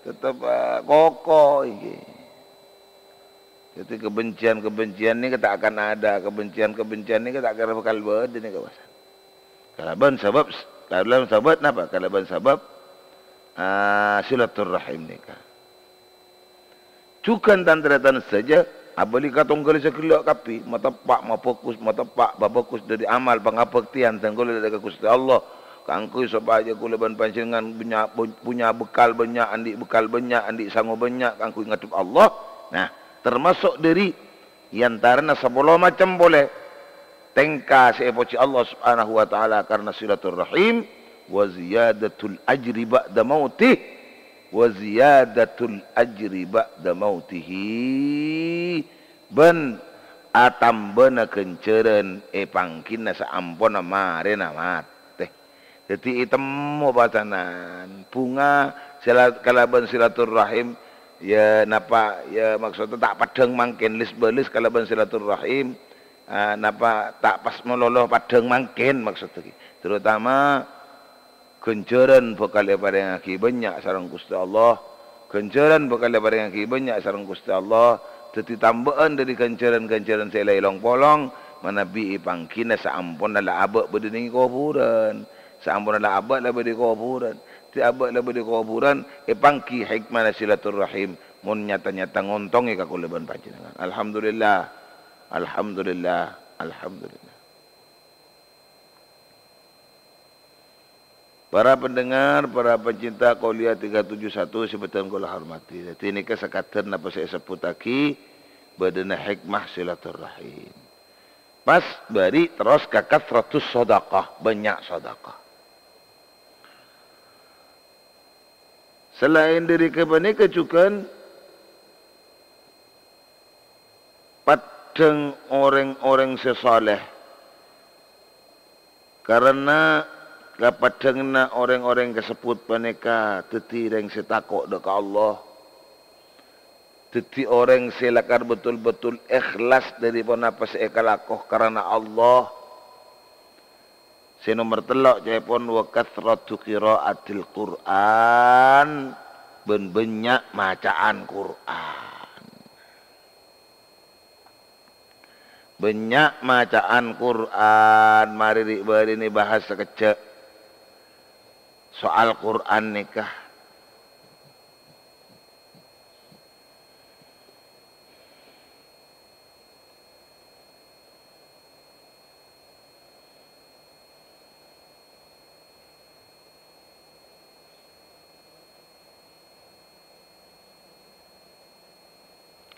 Tetap kokoh ini. Jadi kebencian ni tak akan ada. Kebencian ni tak akan bakal berada ni kawasan. Kalaban sabab apa? Kalaban sabab silaturahim ni kah. Cukan dan teratan saja. Abali katong kali sekelak kapi. Matapak, mafokus dari amal pengabaktian. Tanggul dari Gusti Allah. Kangkui supaya kulaban panjenengan punya bekal banyak, andi sanggup banyak, kangkui ngatup Allah. Nah, termasuk dari yantarana sepuluh macam boleh. Tengka seepoci Allah subhanahu wa ta'ala karena silaturahim. Wa ziyadatul ajri ba'da mautih. Wa ziyadatul ajri ba'da mautihi. Ben atam bena kenceren pangkina saampona marena mat. Jadi itemu bacanan bunga kalaban silaturahim ya napa ya maksudnya tak padang mangkin lis belis kalaban silaturahim napa tak pas meloloh padang mangkin maksudnya terutama kenceran bekal daripada yang aki banyak sareng Gusti Allah kenceran bekal daripada yang aki banyak sareng Gusti Allah jadi tambahan dari kenceran selai long polong manabi ipangkina saampun la abak bedening kuburan. Seampun ada abad lah beri kuburan. Ti abad lah beri kuburan. Pangki hikmah silaturahim. Mun nyata-nyata ngontongi kakuleban panjenengan. Alhamdulillah. Alhamdulillah. Alhamdulillah. Para pendengar, para pencinta Qolia 371 sebetul kula hormati. Jadi ini kesakatan apa saya sebut lagi. Badana hikmah silaturahim. Pas bari terus kakat 100 sedekah. Banyak sedekah. Selain dari kebanyakan kecukan padang orang-orang sesaleh. Karena kapadangna orang-orang kesebut paneka teti yang setakok dekat Allah. Teti orang selakar betul-betul ikhlas dari apa seekalakoh karena Allah. Nomor telok jaipun wa kathratu qiraatil Quran ben banyak bacaan Quran. Banyak bacaan Quran. Mari ini bahas sekejap soal Quran nikah.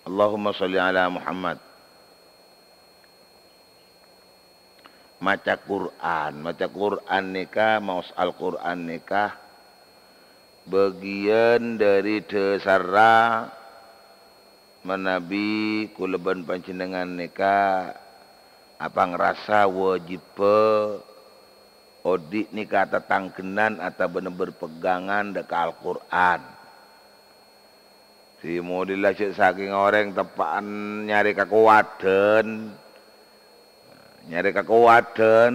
Allahumma salli ala Muhammad. Maca Quran nikah, maus Al-Quran nikah. Bagian dari desara menabi kuleban panjenengan nikah. Apa ngerasa wajib odik nikah tetanggenan atau bener berpegangan dekat Al-Quran. Si model saking orang tepaan nyari kekuatan Nyari kekuatan.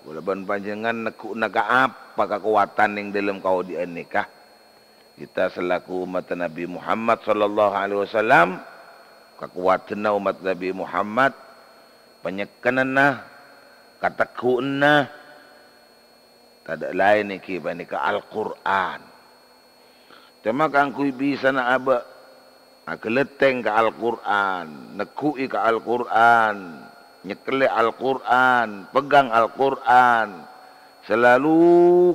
Walaupun panjangan neku naga apa kekuatan yang dalam kau di nikah. Kita selaku umat Nabi Muhammad sallallahu alaihi wasallam, kekuatan umat Nabi Muhammad, penyekanana, katakuanna, tak ada lain iki ke Al-Quran. Cuma kangkui bisa na aba, akeleteng ke Al-Quran, nekui ke Al-Quran, nyekele Al-Quran, pegang Al-Quran, selalu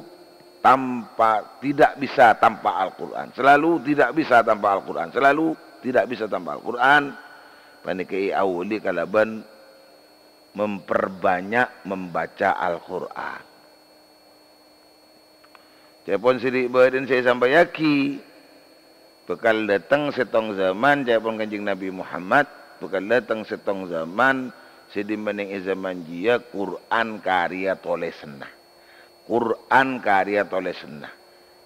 tidak bisa tanpa Al-Quran, selalu tidak bisa tanpa Al-Quran, selalu tidak bisa tanpa Al-Quran. Panikai awali kalaban memperbanyak membaca Al-Quran. Cepon sidik badan saya sampai yaki, bekal datang setong zaman, cepon kanjeng Nabi Muhammad, bekal datang setong zaman, sedimaning zaman jia Quran karya tolesna. Quran karya tolesna.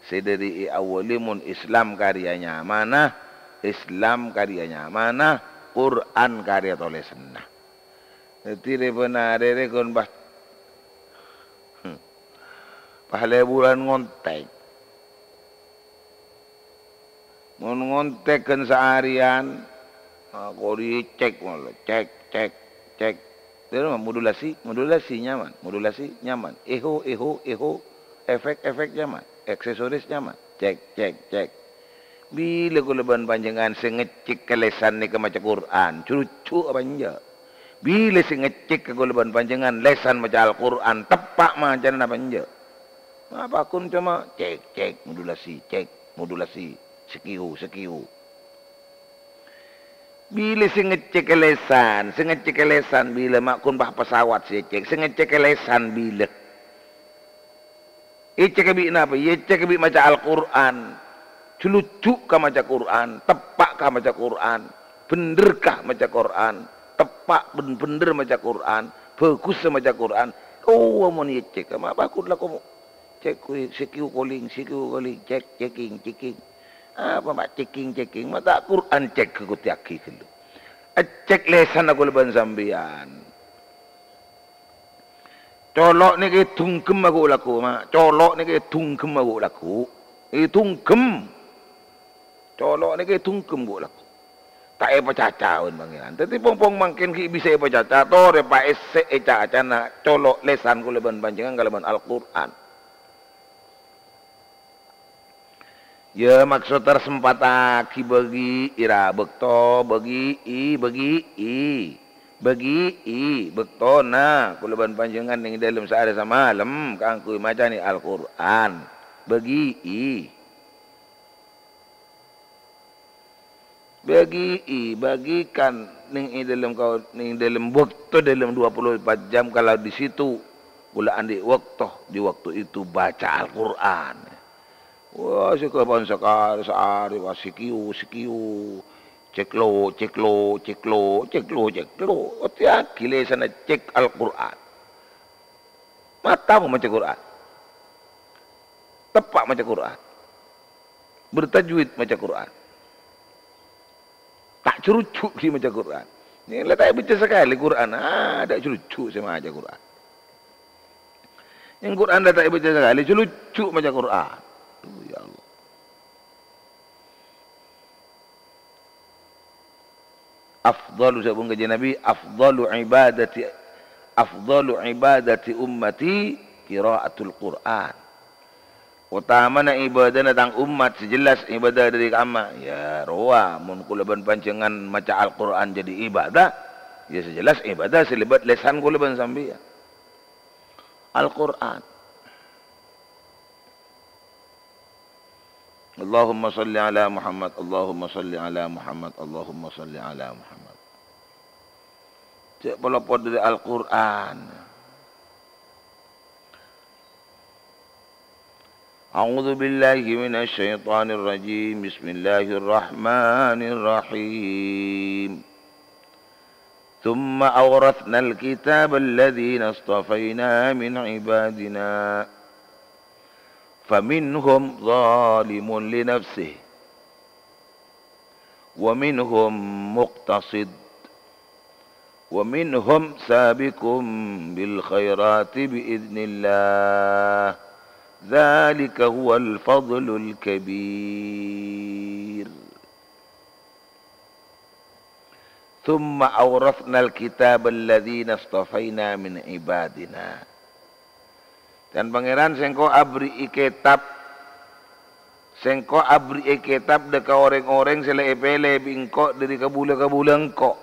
Sedari awalimun Islam karyanya mana? Islam karyanya mana? Quran karya tolesna. Jadi benar kon bah. Pahala bulan ngontek. Ngontekkan seharian. Kau dicek malah, cek. Dia modulasi nyaman, eho, efek nyaman, aksesoris nyaman, cek. Bila ku leban panjangan sengecik kelesan ni ke maca Quran, cucu apa anja. Bila sengecik ku leban panjangan lesan maca Al-Quran, tepak macam apa anja. Apa kun cuma cek, modulasi, sekiu. Bila sengecek lesan bila makun bah pesawat secek sengecek lesan bila cek bi napa cek bi maca Al-Quran culucuk ka maca Quran tepak ka maca Quran bener kah maca Quran tepak bener maca Quran bagus maca Quran mon cek apa kun lah kamu cek sekiu calling checking apa mak checking mata Quran cek ke kutiaki kelu cek lesan aku leban sambian colok ni ke tungkem aku laku mak colok ni ke tungkem aku laku tungkem colok ni ke tungkem aku laku tak apa cacaun pangeran tapi pong makin ki bisa apa caca tore pa ese caca nak colok lesan ku leban panjangan kalaban Al-Quran. Ya maksud tersempat aki bagi ira bekto bagi i bekto na kulaban panjangan ning dalam sehari semalam kangku maca ni Al-Quran bagi bagikan ning dalam kau ning dalam waktu dalam 24 jam kalau di situ gula andi waktu di waktu itu baca Al-Quran. Wah, sekali sehari sikiu, ceklo. Tiap kile sana cek Al-Quran. Mata membaca Quran, tepak baca Quran, bertajwid baca Quran, tak curucuk di baca Quran. Ini letak baca sekali Quran, ada curucuk sama baca Quran. Yang Quran letak baca sekali, curucuk baca Quran. Ya Allah. Afdalu sabun kajian Nabi, afdalu ibadati ummati qiraatul Quran. Utama na ibadah datang umat sejelas ibadah dari kama. Ya roa mun kulaban pancengan maca Al-Quran jadi ibadah, ya sejelas ibadah selibat lesan kulaban sambil Al-Quran. Allahumma salli ala Muhammad, Allahumma salli ala Muhammad, Allahumma salli ala Muhammad. Cek pelopor dari Al-Quran. A'udzu billahi minasy syaithanir rajim. Bismillahirrahmanirrahim. Thumma awrathna al-kitaba alladhina astafayna min ibadina. فمنهم ظالم لنفسه ومنهم مقتصد Wa minhum sabiqum bil khairati biiznillah. Dzalika huwal fadlul kabir. Thumma awrathnal kitaba alladhina istafaina min ibadina. Dan pangeran sengko abri kitab, sengko abri kitab deka orang-orang sela epele bingko dari kabula-kabula engko.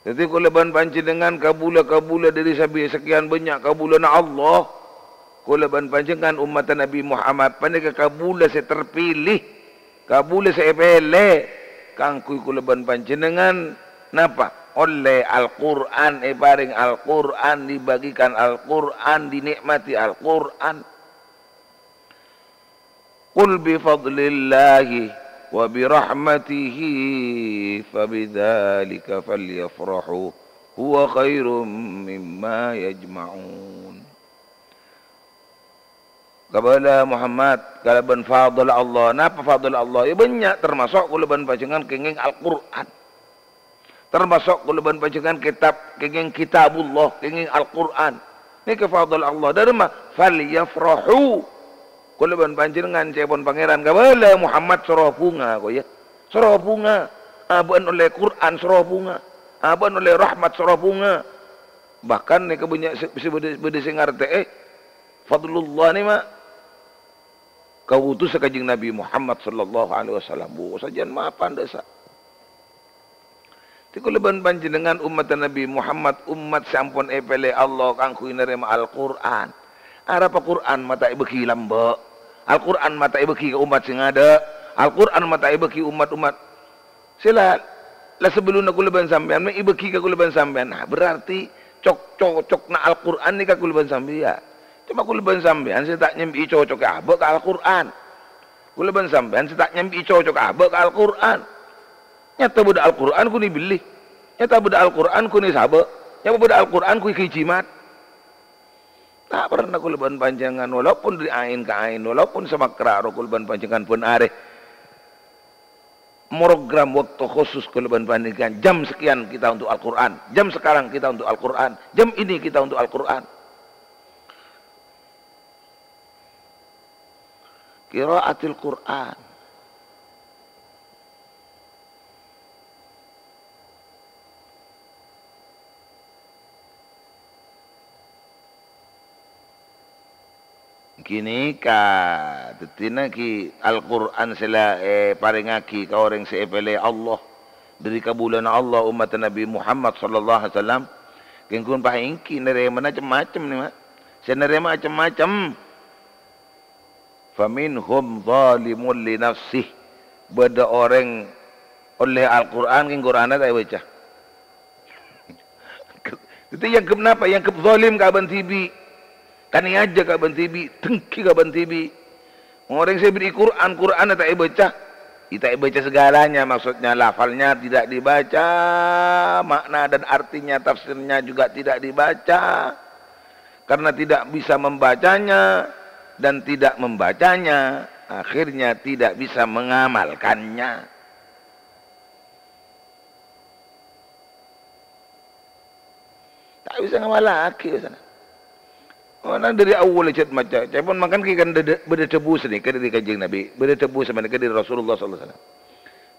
Jadi kalau ban panci dengan kabula-kabula dari sekian banyak kabula na Allah, kalau ban panci dengan umat Nabi Muhammad, pandai kabula se terpilih, kabula se epele, kangkui kalau ban panci dengan napa? Oleh Al-Quran, paring Al-Quran, dibagikan Al-Quran, dinikmati Al-Quran. Qul bifadlillahi wa birahmatihi fabidzalika falyafrahu huwa khairum mimma yajma'un. Kepada Muhammad, kalau ban fadl Allah, napa fadl Allah? Ya banyak, termasuk kalau ban panjenengan kenging Al-Quran. Termasuk kuluban panjangan kitab, kenging kitabullah, kenging Al-Quran. Ini kefadal Allah. Dari mana? Falyafrahu. Kuluban panjangan cepon pangeran. Kabala Muhammad surah bunga. Ya. Surah bunga. Aban oleh Quran surah bunga. Aban oleh rahmat surah bunga. Bahkan ni kebanyak berdesing arti. Fadlullah ni mak. Kau utus sekajing Nabi Muhammad sallallahu alaihi wasallam. Bu sajian maafan desa. Kalau ban panjenengan umat Nabi Muhammad, umat sampun epele Allah kangku nerima Al-Quran. Arapa Quran mata ibeki lamba. Al-Quran mata ibeki ke umat sing ada. Al-Quran mata ibeki umat-umat. Sila lah sebelum aku leban sampean, ibeki ke leban sampean. Nah, berarti cocok na Al-Quran ni ke leban sampean. Cuma aku leban sampean saya tak nyambi cocok ke Al-Quran. Aku leban sampean saya tak nyambi cocok ke Al-Quran. Nyata budak Al-Quran ku ni beli. Nyata budak Al-Quran ku ni sahabat. Nyata budak Al-Quran ku kijimat. Tak pernah ku leban panjangan. Walaupun dari ain ke ain. Walaupun sama kerara ku leban panjangan pun are. Program waktu khusus ku leban panjangan. Jam sekian kita untuk Al-Quran. Jam sekarang kita untuk Al-Quran. Jam ini kita untuk Al-Quran. Qiraatil Quran. Kini ka tetina ki Al-Quran sila paringaki ka orang seepele Allah dari kabulan Allah umat Nabi Muhammad sallallahu alaihi wasallam kengkun pahingki nerema macam-macam ni mak senerema macam-macam faminhum zalimun li nafsih beda orang oleh Al-Quran king Quran tak baca itu yang kenapa yang zalim ka ban tibi kani aja ka ban tibi, tengki ka ban tibi. Orang saya beri Quran, Quran tak baca. Tak baca segalanya, maksudnya lafalnya tidak dibaca, makna dan artinya, tafsirnya juga tidak dibaca. Karena tidak bisa membacanya dan tidak membacanya, akhirnya tidak bisa mengamalkannya. Tak bisa ngamal lagi sana. Mana dari awal cat macam, saya pun makan kan berdetebus ni, dari kajian Nabi, berdetebus sama dari Rasulullah sallallahu alaihi wasallam.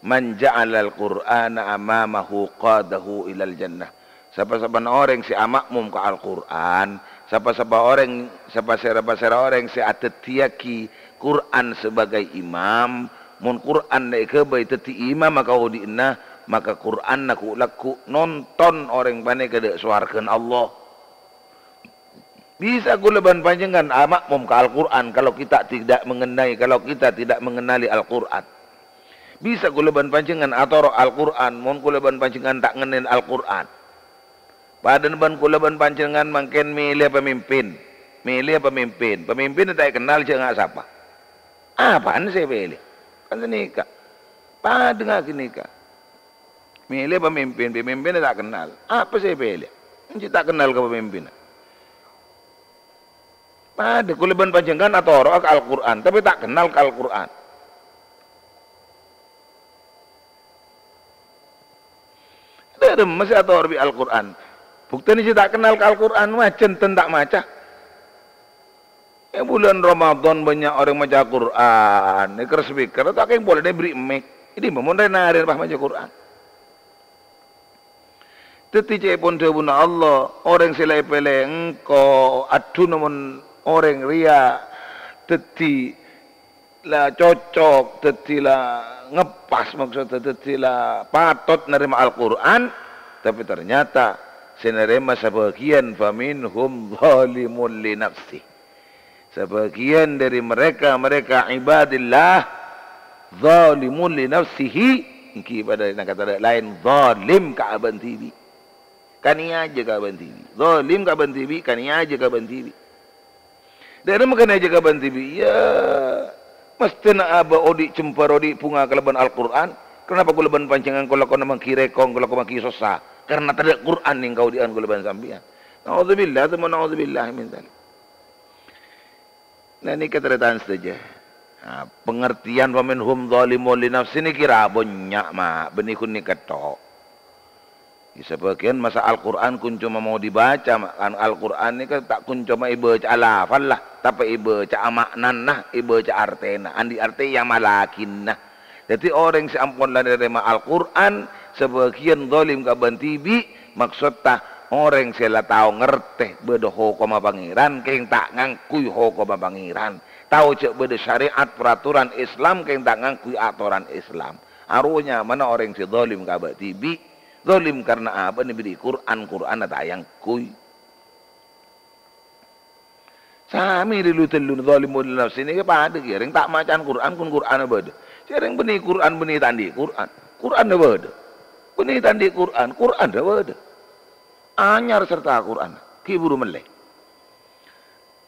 Man ja'ala al-Qur'ana amamahu qadahu ilal jannah. Siapa-siapa orang si amakmum ke Al-Quran, siapa-siapa orang si atetiaki Quran sebagai imam, mun Quran naik ke bayi teti imam maka diinah, maka Quran naku laku nonton orang banyak ke suarkan Allah. Bisa kuleban panjangan makmum ke Al-Quran kalau kita tidak mengenali Al-Quran. Bisa kuleban panjangan atau Al-Quran, mohon kuleban panjangan tak mengenal Al-Quran. Pada ban kuleban panjangan makin milih pemimpin. Pemimpin tak kenal jangan siapa. Apaan saya pilih? Kan senika. Pada ngak nikah. Milih pemimpin tak kenal. Apa saya pilih? Kita tak kenal ke pemimpin. Pada kuleban panjangan atau orang ke Al-Quran, tapi tak kenal ke Al-Quran. masih atau arbi Al-Quran. Bukti ini tak kenal ke Al-Quran, macam tak maca. Bulan Ramadan banyak orang maca Quran. Ini speaker, tak yang boleh dia beri mic. Ini memang nari apa maca Quran. Teti pun sebuna Allah, orang silai pele engkau adu namun orang ria, teti lah cocok, teti lah ngepas maksudnya, teti lah patut nerima Al-Quran, tapi ternyata senerima sebagian faminhum zalimun li nafsi. Sebagian dari mereka ibadillah zalimun li nafsihi, iki pada kata lain zalim ka aban tibi. Kania aja kaban TV. Zalim kaban TV, kania aja kaban TV. Dari makan aja kaban TV. Ya, mesti nak aba odi cempar odi punga kalaban Al-Quran. Kenapa kau leban pancangan kau lakukan namang kirekong, kau lakukan maki sosa? Karena tak ada Quran yang kau dian kau leban sambian. Nauzubillah, teman nauzubillah min dzalik. Nah ini keteretan saja. Nah, pengertian faminhum zalimun li nafsi ni kira banyak mak benikun ni ketok. Sebagian masa Al-Quran kun cuma mau dibaca, Al-Quran ini kan tak kun cuma ibaca alafan lah, tapi ibaca maknan nah, ibaca artena, andi arti yang malakin nah. Jadi orang si ampun lah dari Al-Quran, sebagian zalim kaban tibi, maksudnya orang sila tahu ngerti beda hukum pangeran, keng tak ngangkui hukum pangeran, tahu cek beda syariat peraturan Islam, keng tak ngangkui aturan Islam. Arunya mana orang si zalim kaban tibi. Zalim karena apa? Ini beri Quran ada yang kui. Sami dilutun zalimun nafsi ini kepada kira tak macan Quran kun Quran ada. Kira beni Quran beni tandi Quran. Quran ada. Beni tandi Quran ada. Anyar serta Quran. Kiburu meleh.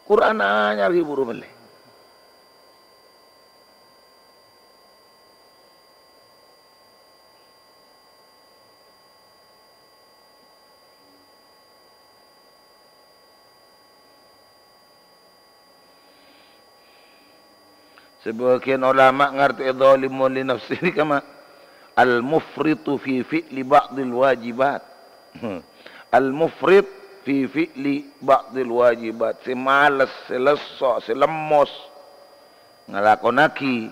Quran anyar kiburu meleh. Sebagian ulama ngerti zalimun li nafsi ini kama al-mufritu fi fi'li ba'dil wajibat. Al-mufrit fi fi'li ba'dil wajibat. Si malas, si leso, si lemos ngalakonaki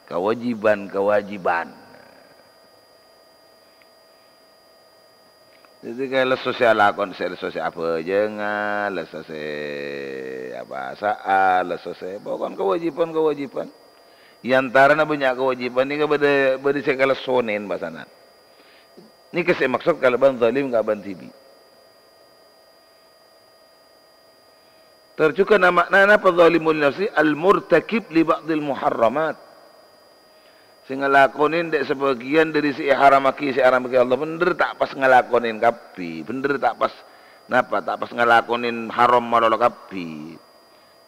kewajiban. Jadi kalau sosial lakon, sosial apa jangan, sosial apa saal, sosial pokoknya kewajiban. Yang antara banyak kewajiban ni beri segala sonen bahasanan. Ni kesek maksud kalau ban zalim nggak ban tibi. Tercuka nama apa zalimul nafsi al-murtakib li ba'dil muharramat. Sing ngelakonin dek sebagian dari si haramaki Allah bener tak pas ngelakonin kapi, bener tak pas ngelakonin haram malolo kapi.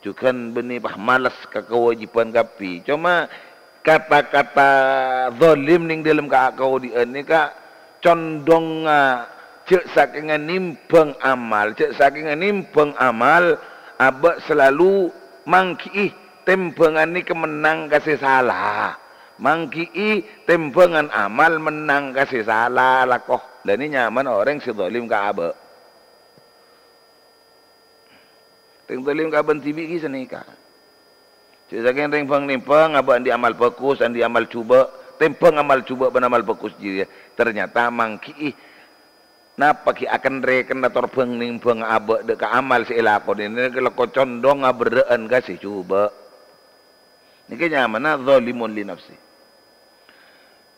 Juga benih pah malas ke kewajiban kapi. Cuma kata-kata zalim ning dalam kau di ini kak condong cek saking nimbang amal, abak selalu mangki tembangan ni kemenang kasih salah. Mangki tembangan amal menang kasih salah lakoh. Dan ini nyaman orang si zalim ka abe. Teng zalim ka ben tibi ki senika. Cesaken nimpang abe andi amal bagus, andi amal cuba, tempang amal cuba ben amal bagus dia. Ternyata mangki napa ki akan reken dator beng nimpang abe de ka amal si elakon ini kalau condong abereen kasih cuba. Niki nyaman zalimun li nafsi.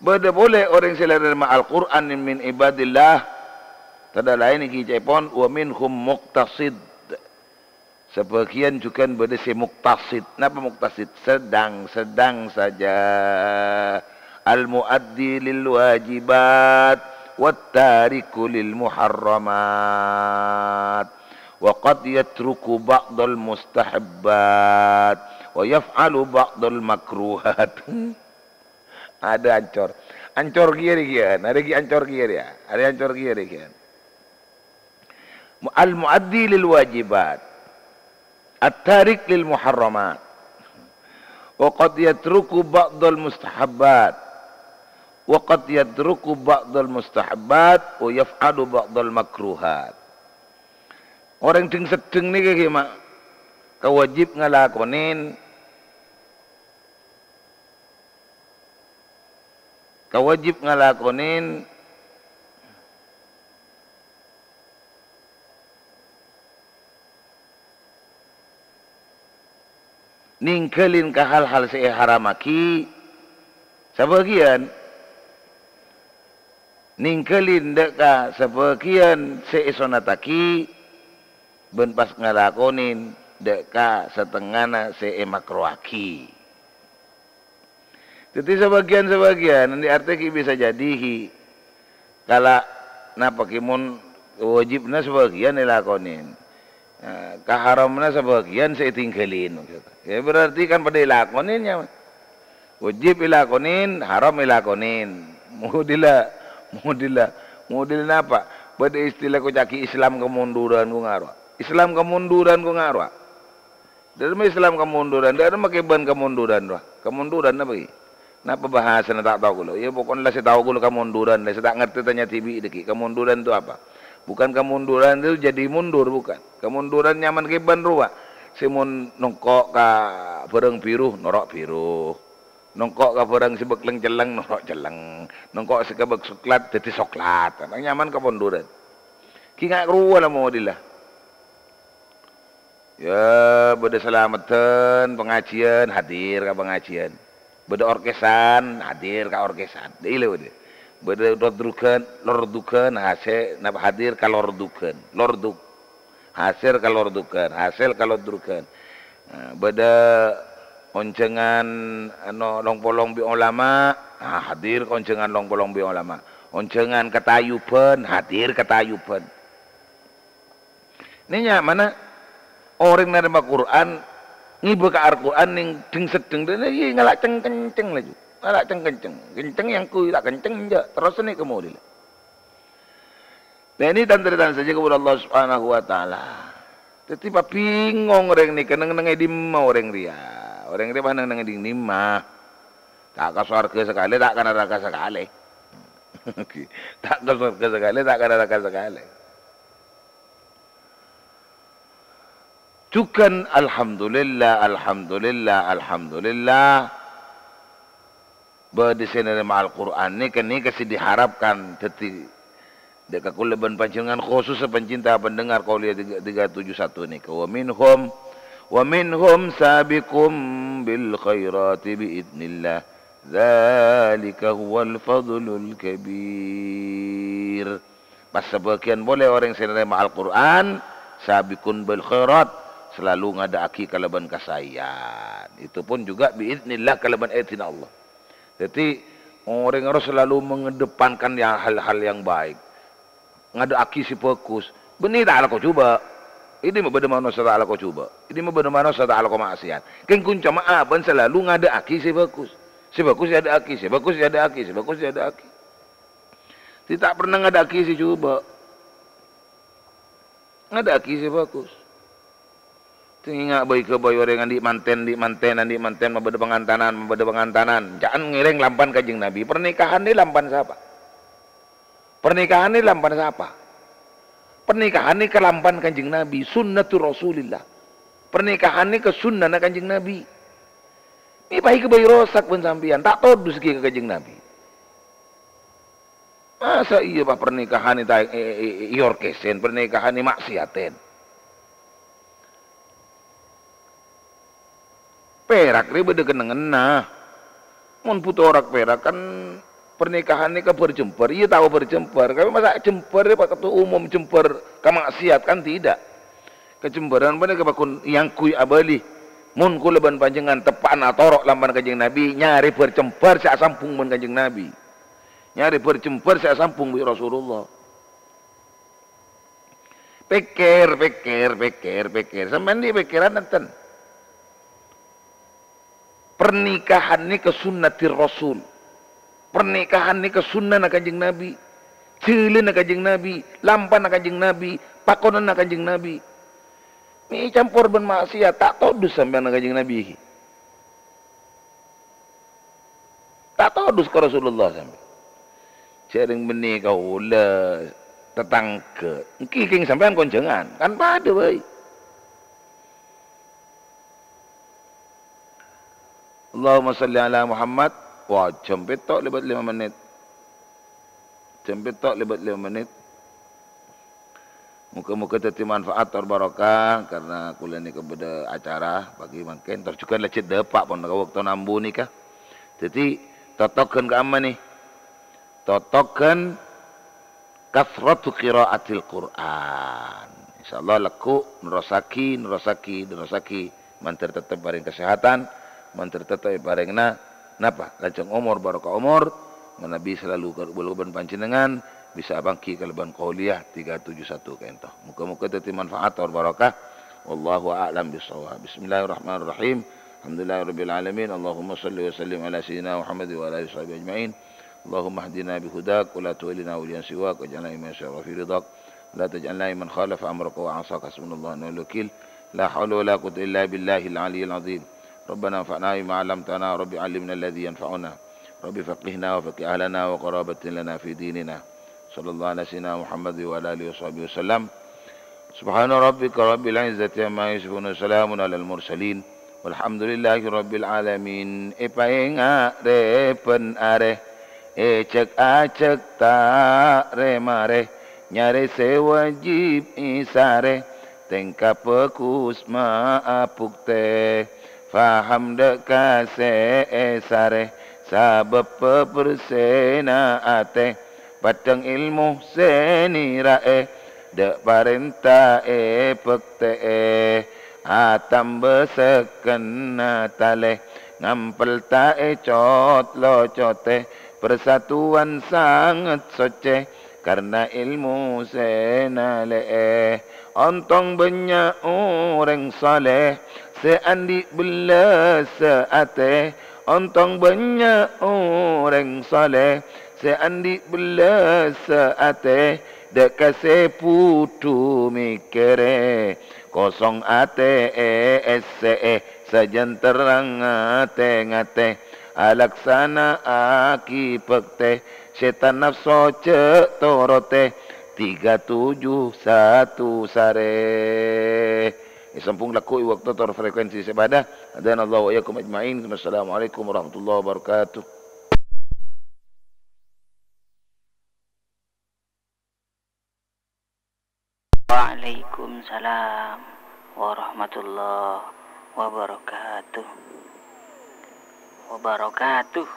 Bada boleh orang sila menerima Al-Quran min ibadillah. Tada lain ini cepon wa minhum muqtasid. Sebagian juga bada si muqtasid. Napa muqtasid? Sedang saja. Al-muaddi lil wajibat wat tariku lil muharramat. Wa qad yatruku ba'dal mustahabbat wa yaf'alu ba'dal makruhat. Ada ancor kiri kian, ada ancor kiri ya, ada ancor kiri kian. Al-muaddi lil wajibat, at-tarik lil muharramat, wa qad yatruku ba'dal mustahabbat, wa qad yadruku ba'dal mustahabbat wa yaf'alu ba'dal makruhat. Orang ding sedeng niki ki mak kawajib ngalakonin ningkelin ke hal-hal se haramaki sebagian ningkelin deka sebagian se sonataki ben pas ngalakonin deka setengahna se makruaki. Jadi sebagian nanti arti bisa jadi kala napa kimun wajibna sebagian dilakonin. Keharamna sebagian saya tinggalin. Ya berarti kan pada ilakoninnya. Wajib ilakonin, haram ilakonin. Mudil apa? Pada istilah ku caki Islam kemunduran ku ngaruh. Islam kemunduran ku ngaruh. Dalam Islam kemunduran, dalam makiban kemunduran doa. Kemunduran apa ini? Napa bahasa tak tahu kulo? Ya pokoknya saya tahu kulo kemunduran. Saya tak ngerti tanya TV deki. Kemunduran itu apa? Bukan kemunduran itu jadi mundur, bukan. Kemunduran nyaman kiban ruwa. Simun nongkok ka bareng biru, norok biru. Nongkok ka bareng sibek leng-jeleng, norok jeleng. Nongkok sekebek soklat, jadi soklat. Nyaman kemunduran. Ki ngak ruwa lah mau dilah. Ya, beda selamatan, pengajian, hadir ke pengajian. Beda orkesan, hadir ke orkesan. Dile beda. Beda lordukan, hadir ke lordukan. Lorduk. Hasil ke lordukan, hasil ke lordukan. Beda oncengan long-polong bi ulama, hadir ke oncengan long-polong bi ulama. Oncengan ketayuban, hadir ketayuban. Ini mana? Orang nerima Quran ngibu ke Al-Quran ning ding sedeng dan iya ngalak kenceng lagi ngalak kenceng yang ku tak kenceng aja terus ini kemudian. Nah ini tanda-tanda saja kepada Allah Subhanahu Wa Taala. Tetapi bingung orang ni kenang nengai dimma orang dia mana nengai dimma tak ke surga sekali tak ke neraka sekali tak ke surga sekali tak ke neraka sekali. Cukan alhamdulillah berdisini dengan Al-Quran ini kasih diharapkan jadi dekat kuleban pancingan khusus pencinta pendengar Qauliyah 371 nih wa minhum sabiqum bil khairati biidnillah dzalika huwal fadlul kabir. Pas sebagian boleh orang yang menerima Al-Quran sabiqun bil khairat selalu ngadaaki kalaban kasayan. Itu pun juga biiznillah kalaban ayatin Allah. Jadi orang harus selalu mengedepankan hal-hal yang baik. Ngadaaki si fokus. Benih tak ala kau coba. Ini mah beda manusia tak ala kau coba. Ini mah beda manusia tak ala kau maksiat. Kan kunci maafan selalu ngadaaki si fokus. Si fokus ada aki, si fokus ada aki, si fokus ada aki. Tidak pernah ngadaaki si coba. Ngadaaki si fokus. Tinggal bayi ke bayi orang di manten membeda pengantanan. Jangan ngiring lampan kanjeng Nabi. Pernikahan ini lampan siapa? Pernikahan ini ke lampan kanjeng Nabi. Sunnatul Rasulillah. Pernikahan ini ke sunnah kanjeng Nabi. Ini bayi ke bayi rosak pun sampian. Tak tahu ke kanjeng Nabi. Masa iya pak pernikahan ini iorkesen, pernikahan ini maksiaten. Perak dia beda kenengena. Mun putu orang perak kan pernikahan ini ke berjemper. Iya tahu berjemper. Tapi masa jemper dia pakai umum jemper kemaksiat kan tidak. Kecemperan pada kebakun yang kui abali. Mun ku leban panjangan tepan atorok lamban kanjeng Nabi nyari berjemper saya sampung mun kanjeng Nabi. Nyari berjemper saya sampung bi Rasulullah. Pikir. Sampeyan di pikiran enten. Pernikahan ini ke sunnatir Rasul. Pernikahan ini ke sunnah na kanjeng Nabi. Cilin na kanjeng Nabi. Lampan na kanjeng Nabi. Pakonan na kanjeng Nabi. Ini campur ben maksiat. Tak todus sampai na kanjeng Nabi. Tak todus ke Rasulullah sampai. Sering beni kau le tetangga. Engki king sampean konjengan, kan pada bae. Allahumma salli ala Muhammad. Wah, jam petok lebat 5 menit. Jam petok lebat 5 menit. Muka-muka teti manfaat atau barokah karena kuliah ni kepada acara bagi makin terjukan lecet depak pun waktu nambu ni kah. Jadi totokan ke amma ni. Totokan kathratu qiraatil Quran. Insyaallah laku nerosaki mantir tetap bareng kesehatan, mantir tetap bareng napa lanjang umur barokah umur, Nabi selalu berleban panjenengan bisa bangki keleban qauliyah 371 kento. Muka-muka teti manfaat atau barokah. Wallahu a'lam bissawab. Bismillahirrahmanirrahim. Alhamdulillahirabbil alamin. Allahumma shalli wa sallim ala sayyidina Muhammad wa ala alihi washabihi ajmain. Allahumma hdina bihudak wa la tuwallina awliyan siwak waj'alna mimman syara fi ridak. La taj'alna mimman khalafa amraka wa 'asaka hasbunallahu wa ni'mal wakeel. La haula wa la quwwata illa billahil 'aliyyil 'azim. Rabbana anfa'na bima 'allamtana, rabbi 'allimna alladhi yanfa'una. Rabbi faqihna wa faqih ahlana wa qarabatin lana fi dinina. Sallallahu ala sayyidina Muhammad wa ala alihi washabihi wasallam. Subhana rabbika rabbil izzati amma yasifun, salamun alal mursalin. Walhamdulillahi rabbil alamin. Paenga re pen are cek acek ta re mare nyare se wajib isare tengka pekus ma apukte faham deka se esare sabab persena ate padang ilmu senirae dek parenta pekte atam beseken tale ngampel tae cot lo cote persatuan sangat soce karena ilmu senale ontong banyak orang saleh seandi belas seate ontong banyak orang saleh seandi belas ate dek kase putu mikere kosong ate sajan terang ate ngate alaksana aki pekte setan nafso cek torote 371 sare. Sambung laku waktu tor frekuensi sebadah. Dan Allah wa yakum ajma'in. Assalamualaikum warahmatullahi wabarakatuh. Waalaikumsalam warahmatullahi wabarakatuh. Wabarakatuh.